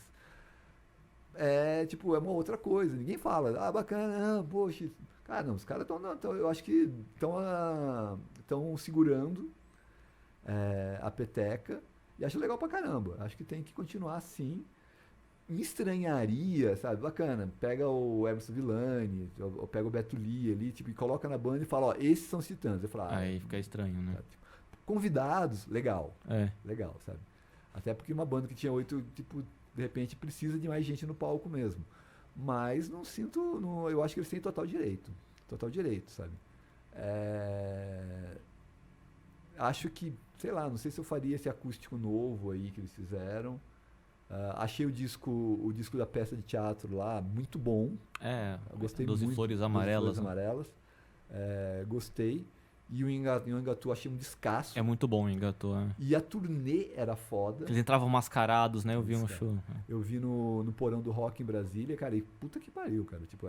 tipo, é uma outra coisa. Ninguém fala, bacana, poxa. Cara, não, os caras eu acho que estão segurando a peteca e acho legal pra caramba. Acho que tem que continuar assim. Me estranharia, sabe? Bacana, pega o Emerson Villani, ou pega o Beto Lee ali, tipo, e coloca na banda e fala, ó, esses são os Titãs. Eu falo, Aí fica estranho, né? Sabe? Tipo, convidados, legal. É. Legal, sabe? Até porque uma banda que tinha 8, tipo, de repente precisa de mais gente no palco mesmo. Mas não sinto, eu acho que eles têm total direito. Total direito, sabe? Acho que, sei lá, não sei se eu faria esse acústico novo aí que eles fizeram. Achei o disco da peça de teatro lá muito bom. Eu gostei 12 muito. Flores Amarelas. 12 Flores Amarelas. Gostei. E o Engatu achei um descasso. É muito bom o Engatu. E a turnê era foda. Eles entravam mascarados, né? Eu vi um show. Eu vi no Porão do Rock em Brasília, cara, e puta que pariu, cara. Tipo,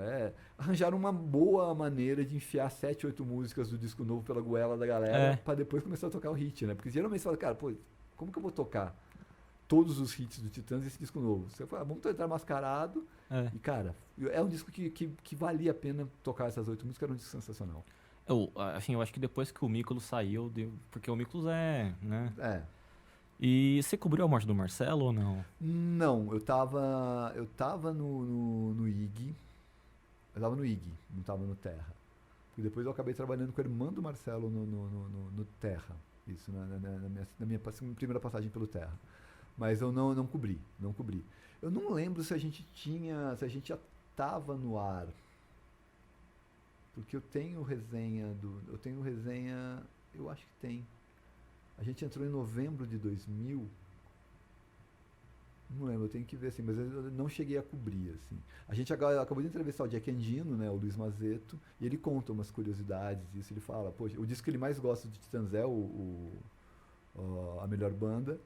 arranjaram uma boa maneira de enfiar 7, 8 músicas do disco novo pela goela da galera pra depois começar a tocar o hit, né? Porque geralmente você fala, cara, pô, como que eu vou tocar todos os hits do Titãs e esse disco novo? Você fala, vamos entrar mascarado. E, cara, é um disco que valia a pena tocar essas 8 músicas, era um disco sensacional. Eu acho que depois que o Mícolos saiu, porque o Mícolos né? E você cobriu a morte do Marcelo ou não? Não, eu tava no IG. Eu tava no IG, não tava no Terra. E depois eu acabei trabalhando com a irmã do Marcelo no Terra. Isso, na minha primeira passagem pelo Terra. Mas eu não cobri. Eu não lembro se a gente já tava no ar. Porque eu tenho resenha, eu acho que tem. A gente entrou em novembro de 2000. Não lembro, eu tenho que ver assim, mas eu não cheguei a cobrir, assim. A gente acabou de entrevistar o Jack Endino, né, o Luiz Mazeto, e ele conta umas curiosidades disso. Ele fala, poxa, o disco que ele mais gosta de Titãs é a melhor banda.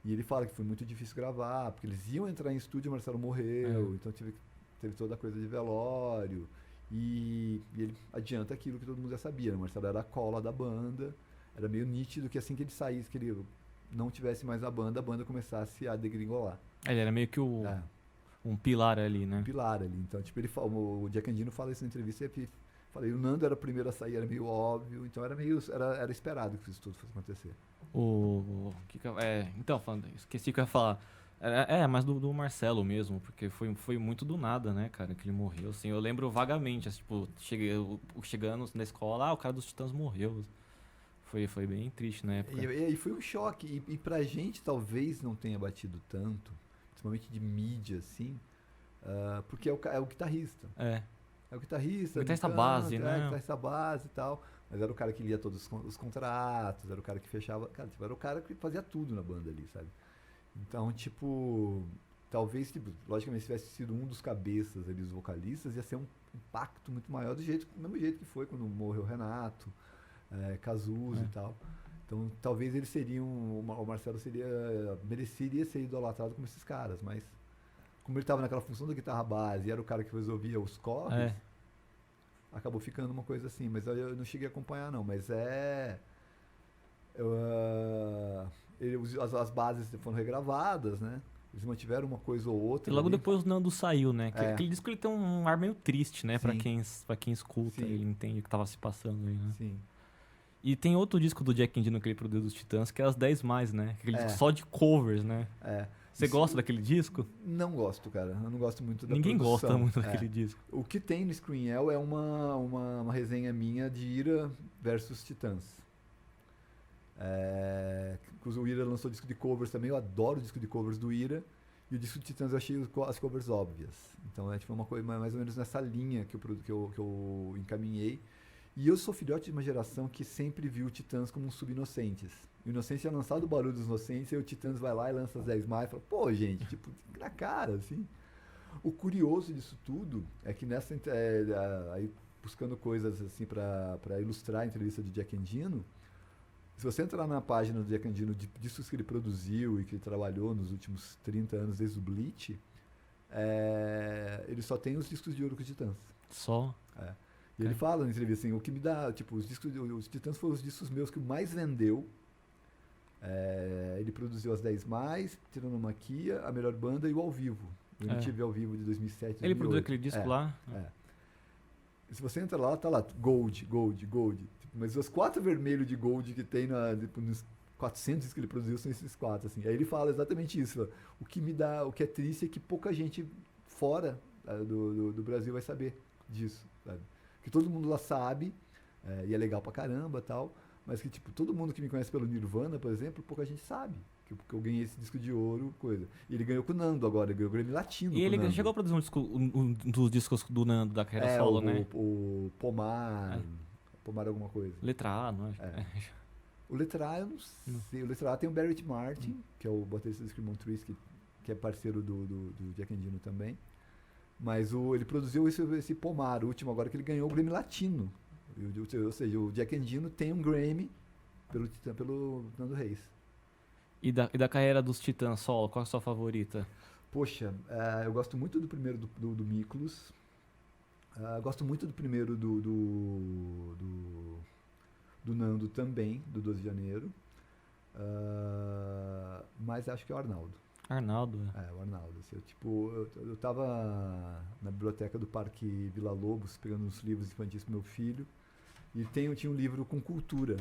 E ele fala que foi muito difícil gravar, porque eles iam entrar em estúdio e o Marcelo morreu, então teve toda a coisa de velório. E ele adianta aquilo que todo mundo já sabia, né? O Marcelo era a cola da banda, era meio nítido que assim que ele saísse, que ele não tivesse mais a banda começasse a degringolar. Ele era meio que um pilar ali, né? Um pilar ali. Então, tipo, o Jack Endino fala isso na entrevista e falei, o Nando era o primeiro a sair, era meio óbvio, então era esperado que isso tudo fosse acontecer. Então, esqueci que eu ia falar. Mas do Marcelo mesmo, porque foi muito do nada, né, cara, que ele morreu, assim. Eu lembro vagamente, assim, tipo, chegando na escola, o cara dos Titãs morreu. Foi bem triste na época. E foi um choque, e pra gente talvez não tenha batido tanto, principalmente de mídia, assim, porque é o guitarrista. É o guitarrista. O guitarrista base, né? O guitarrista base e tal. Mas era o cara que lia todos os contratos, era o cara que fechava. Cara, tipo, era o cara que fazia tudo na banda ali, sabe? Então, tipo, talvez, tipo, logicamente, se tivesse sido um dos cabeças ali, dos vocalistas, ia ser um impacto muito maior do mesmo jeito que foi quando morreu o Renato, Cazuza e tal. Então, talvez eles o Marcelo mereceria ser idolatrado como esses caras, mas como ele estava naquela função da guitarra base e era o cara que resolvia os covers, acabou ficando uma coisa assim. Mas eu não cheguei a acompanhar, não. Mas as bases foram regravadas, né? Eles mantiveram uma coisa ou outra. E logo depois o Nando saiu, né? Aquele disco ele tem um ar meio triste, né? Pra quem escuta e entende o que tava se passando aí, né? Sim. E tem outro disco do Jack Endino que ele produziu dos Titãs, que é as 10 mais, né? Aquele disco só de covers, né? Você gosta daquele disco? Não gosto, cara. Eu não gosto muito da Ninguém produção. gosta muito daquele disco. O que tem no Screen Hell é uma resenha minha de Ira versus Titãs. O Ira lançou disco de covers também. Eu adoro o disco de covers do Ira. E o disco de Titãs eu achei as covers óbvias. Então tipo uma coisa mais ou menos nessa linha que eu encaminhei. E eu sou filhote de uma geração que sempre viu o Titãs como um sub-inocentes. O Inocentes tinha lançado o Barulho dos Inocentes, e o Titãs vai lá e lança as 10 mais e fala, pô, gente, tipo, na cara, assim. O curioso disso tudo é que nessa... aí buscando coisas, assim, pra ilustrar a entrevista de Jack Endino, se você entrar na página do Jack Endino, de discos que ele produziu e que ele trabalhou nos últimos 30 anos desde o Bleach, ele só tem os discos de ouro com os Titãs. Só? E ele fala na entrevista assim, o que me dá, tipo, os Titãs foram os discos meus que mais vendeu. Ele produziu as 10 mais, Tiranomaquia, a melhor banda e o ao vivo. O MTV ao vivo de 2007, 2008. Ele produziu aquele disco lá? Se você entra lá, tá lá, Gold. Mas os 4 vermelhos de Gold que tem nos 400 que ele produziu são esses 4, assim. Aí ele fala exatamente isso. O que é triste é que pouca gente fora do Brasil vai saber disso, sabe? Que todo mundo lá sabe, e é legal pra caramba e tal, mas que, tipo, todo mundo que me conhece pelo Nirvana, por exemplo, pouca gente sabe que eu ganhei esse disco de ouro, coisa. E ele ganhou com o Nando agora, ele ganhou o Grammy Latino. E ele chegou a produzir um dos discos do Nando da carreira solo, né? O Pomar, Pomar alguma coisa. Letra A, não é? O Letra A eu não sei. O Letra A tem o Barrett Martin, que é o baterista do Screamon Trees, que é parceiro do Jack Endino também. Mas ele produziu esse Pomar, o último agora, que ele ganhou o Grammy Latino. Ou seja, o Jack Endino tem um Grammy pelo Nando Reis. E da carreira dos Titãs solo, qual é a sua favorita? Poxa, eu gosto muito do primeiro do Miklos. Gosto muito do primeiro do Nando também, do 12 de janeiro. Mas acho que é o Arnaldo. Arnaldo? O Arnaldo. Assim, eu tava na biblioteca do Parque Vila Lobos, pegando uns livros infantis pro meu filho. E tinha um livro com cultura,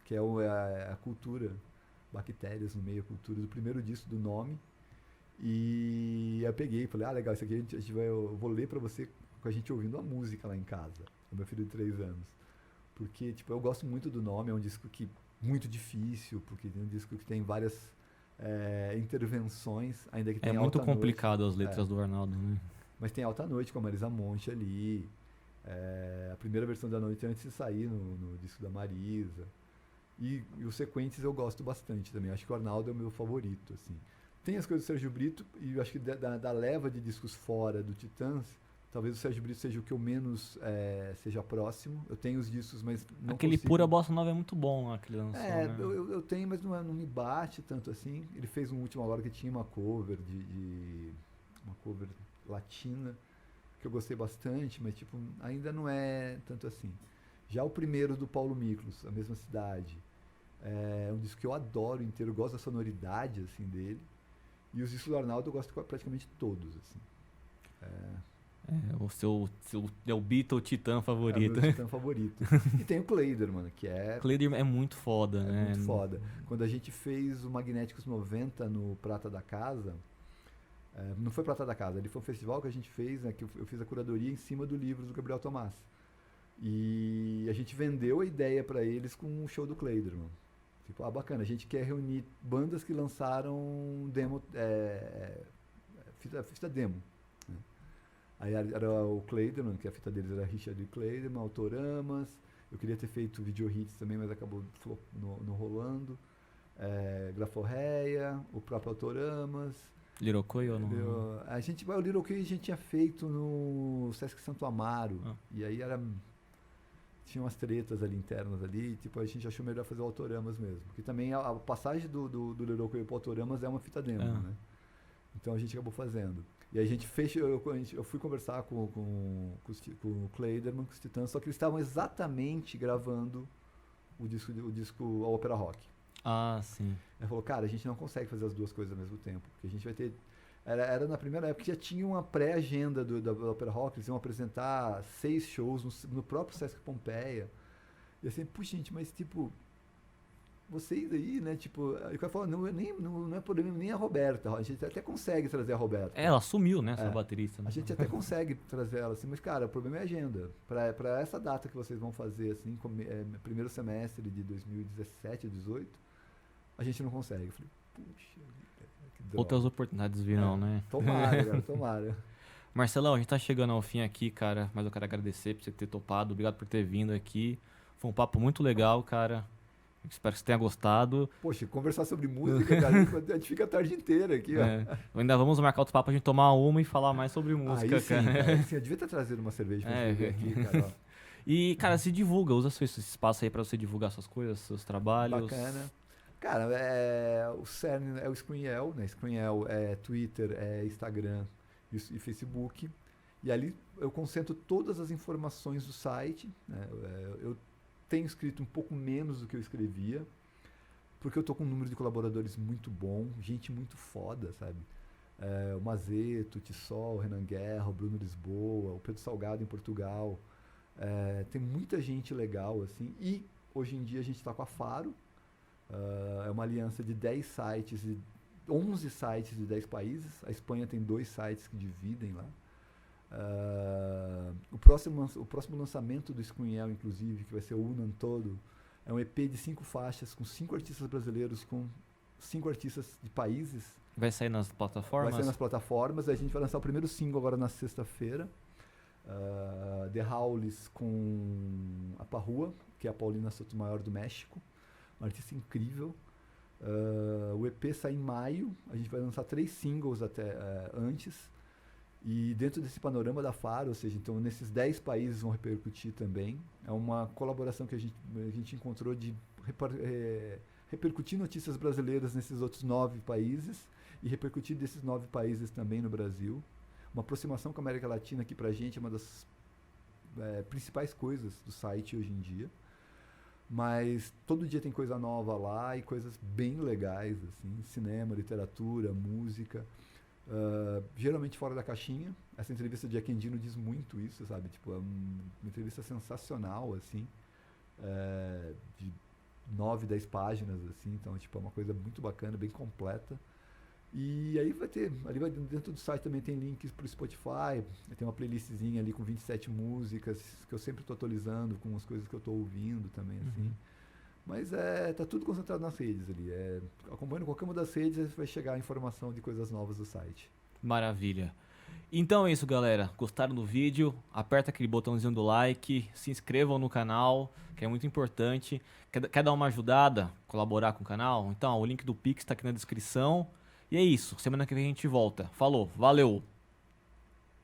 que é a cultura, bactérias no meio, a cultura do primeiro disco do Nome. E eu peguei e falei, legal, isso aqui eu vou ler pra você com a gente ouvindo a música lá em casa, o meu filho de 3 anos. Porque, tipo, eu gosto muito do Nome, é um disco muito difícil, porque é um disco que tem várias intervenções, ainda que tenha muito Alta complicado Noite. as letras do Arnaldo, né? Mas tem Alta Noite com a Marisa Monte ali, a primeira versão da Noite antes de sair no disco da Marisa. E os sequentes eu gosto bastante também, acho que o Arnaldo é o meu favorito, assim. Tem as coisas do Sérgio Brito, e eu acho que da leva de discos fora do Titãs, talvez o Sérgio Brito seja o que eu menos seja próximo. Eu tenho os discos, mas não Aquele consigo... Pura Bossa Nova é muito bom, aquele lançou, né? eu tenho, mas não me bate tanto assim. Ele fez um último agora que tinha uma cover uma cover latina, que eu gostei bastante, mas tipo, ainda não é tanto assim. Já o primeiro do Paulo Miklos, A Mesma Cidade, é um disco que eu adoro inteiro, eu gosto da sonoridade assim dele. E os discos do Arnaldo eu gosto praticamente todos, assim. O seu é o Beatle Titã favorito. É o meu Titã favorito. E tem o Kleiderman, que é... Kleiderman é muito foda, né? Muito foda. Quando a gente fez o Magnéticos 90 no Prata da Casa, não foi Prata da Casa, ali foi um festival que a gente fez, né, que eu fiz a curadoria em cima do livro do Gabriel Tomás. E a gente vendeu a ideia para eles com o show do Kleiderman. Tipo, bacana, a gente quer reunir bandas que lançaram demo, fita demo. Né? Aí era o Kleiderman, que a fita deles era Richard Kleiderman, Autoramas. Eu queria ter feito video hits também, mas acabou não rolando. Graforreia, o próprio Autoramas. Lirocoi ou não? O Lirocoi a gente tinha feito no Sesc Santo Amaro. E aí tinha umas tretas ali internas ali, tipo, a gente achou melhor fazer o Autoramas mesmo. Porque também a passagem do Lirocoi pro Autoramas é uma fita demo, né? Então a gente acabou fazendo. E aí a gente fez, eu fui conversar com o Kleiderman, com os Titãs, só que eles estavam exatamente gravando o disco a Ópera Rock. Sim. Ele falou, cara, a gente não consegue fazer as duas coisas ao mesmo tempo, porque a gente vai ter... Era na primeira época que já tinha uma pré-agenda da Ópera Rock, eles iam apresentar 6 shows no próprio Sesc Pompeia. E assim, puxa, gente, mas tipo, vocês aí, né, tipo, o cara falou, não é problema nem a Roberta, a gente até consegue trazer a Roberta. Ela sumiu, né, essa baterista. Né? A gente até consegue trazer ela, assim, mas cara, o problema é a agenda. Pra essa data que vocês vão fazer, assim, primeiro semestre de 2017, 2018, a gente não consegue. Eu falei, puxa... Outras oportunidades virão, né? Tomara, cara, tomara. Marcelão, a gente tá chegando ao fim aqui, cara, mas eu quero agradecer por você ter topado, obrigado por ter vindo aqui. Foi um papo muito legal, cara. Espero que você tenha gostado. Poxa, conversar sobre música, cara, a gente fica a tarde inteira aqui, ó. É, ainda vamos marcar outro papo pra gente tomar uma e falar mais sobre Aí música, sim, cara. Sim, eu devia ter trazido uma cerveja pra É. gente beber aqui, cara, ó. E, cara, se divulga, usa esse espaço aí pra você divulgar suas coisas, seus trabalhos. Bacana. Cara, o CERN é o Screenel, né? Screenel é Twitter, é Instagram e Facebook. E ali eu concentro todas as informações do site, né? Eu tenho escrito um pouco menos do que eu escrevia, porque eu tô com um número de colaboradores muito bom, gente muito foda, sabe? O Mazeto, o Tissol, o Renan Guerra, o Bruno Lisboa, o Pedro Salgado em Portugal. Tem muita gente legal, assim. E hoje em dia a gente está com a Faro. É uma aliança de 10 sites, 11 sites de 10 países. A Espanha tem 2 sites que dividem lá. O próximo lançamento do Screenel, inclusive, que vai ser o Unan Todo, é um EP de 5 faixas, com 5 artistas brasileiros, com 5 artistas de países. Vai sair nas plataformas? Vai sair nas plataformas. A gente vai lançar o primeiro single agora na sexta-feira. The Howlis com a Parrua, que é a Paulina Sotomayor do México. Uma artista incrível. O EP sai em maio. A gente vai lançar 3 singles até antes. E dentro desse panorama da Faro, ou seja, então nesses 10 países vão repercutir também. É uma colaboração que a gente encontrou de repercutir notícias brasileiras nesses outros 9 países e repercutir desses 9 países também no Brasil. Uma aproximação com a América Latina aqui pra gente é uma das principais coisas do site hoje em dia. Mas todo dia tem coisa nova lá e coisas bem legais, assim, cinema, literatura, música. Geralmente fora da caixinha. Essa entrevista de Jack Endino diz muito isso, sabe? Tipo, é uma entrevista sensacional, assim, de 9, 10 páginas, assim. Então, tipo, é uma coisa muito bacana, bem completa. E aí dentro do site também tem links pro Spotify, tem uma playlistzinha ali com 27 músicas, que eu sempre tô atualizando com as coisas que eu tô ouvindo também, assim. Mas tá tudo concentrado nas redes ali. Acompanhando qualquer uma das redes, vai chegar a informação de coisas novas do site. Maravilha. Então é isso, galera. Gostaram do vídeo? Aperta aquele botãozinho do like, se inscrevam no canal, que é muito importante. Quer dar uma ajudada, colaborar com o canal? Então, o link do Pix está aqui na descrição. E é isso. Semana que vem a gente volta. Falou, valeu!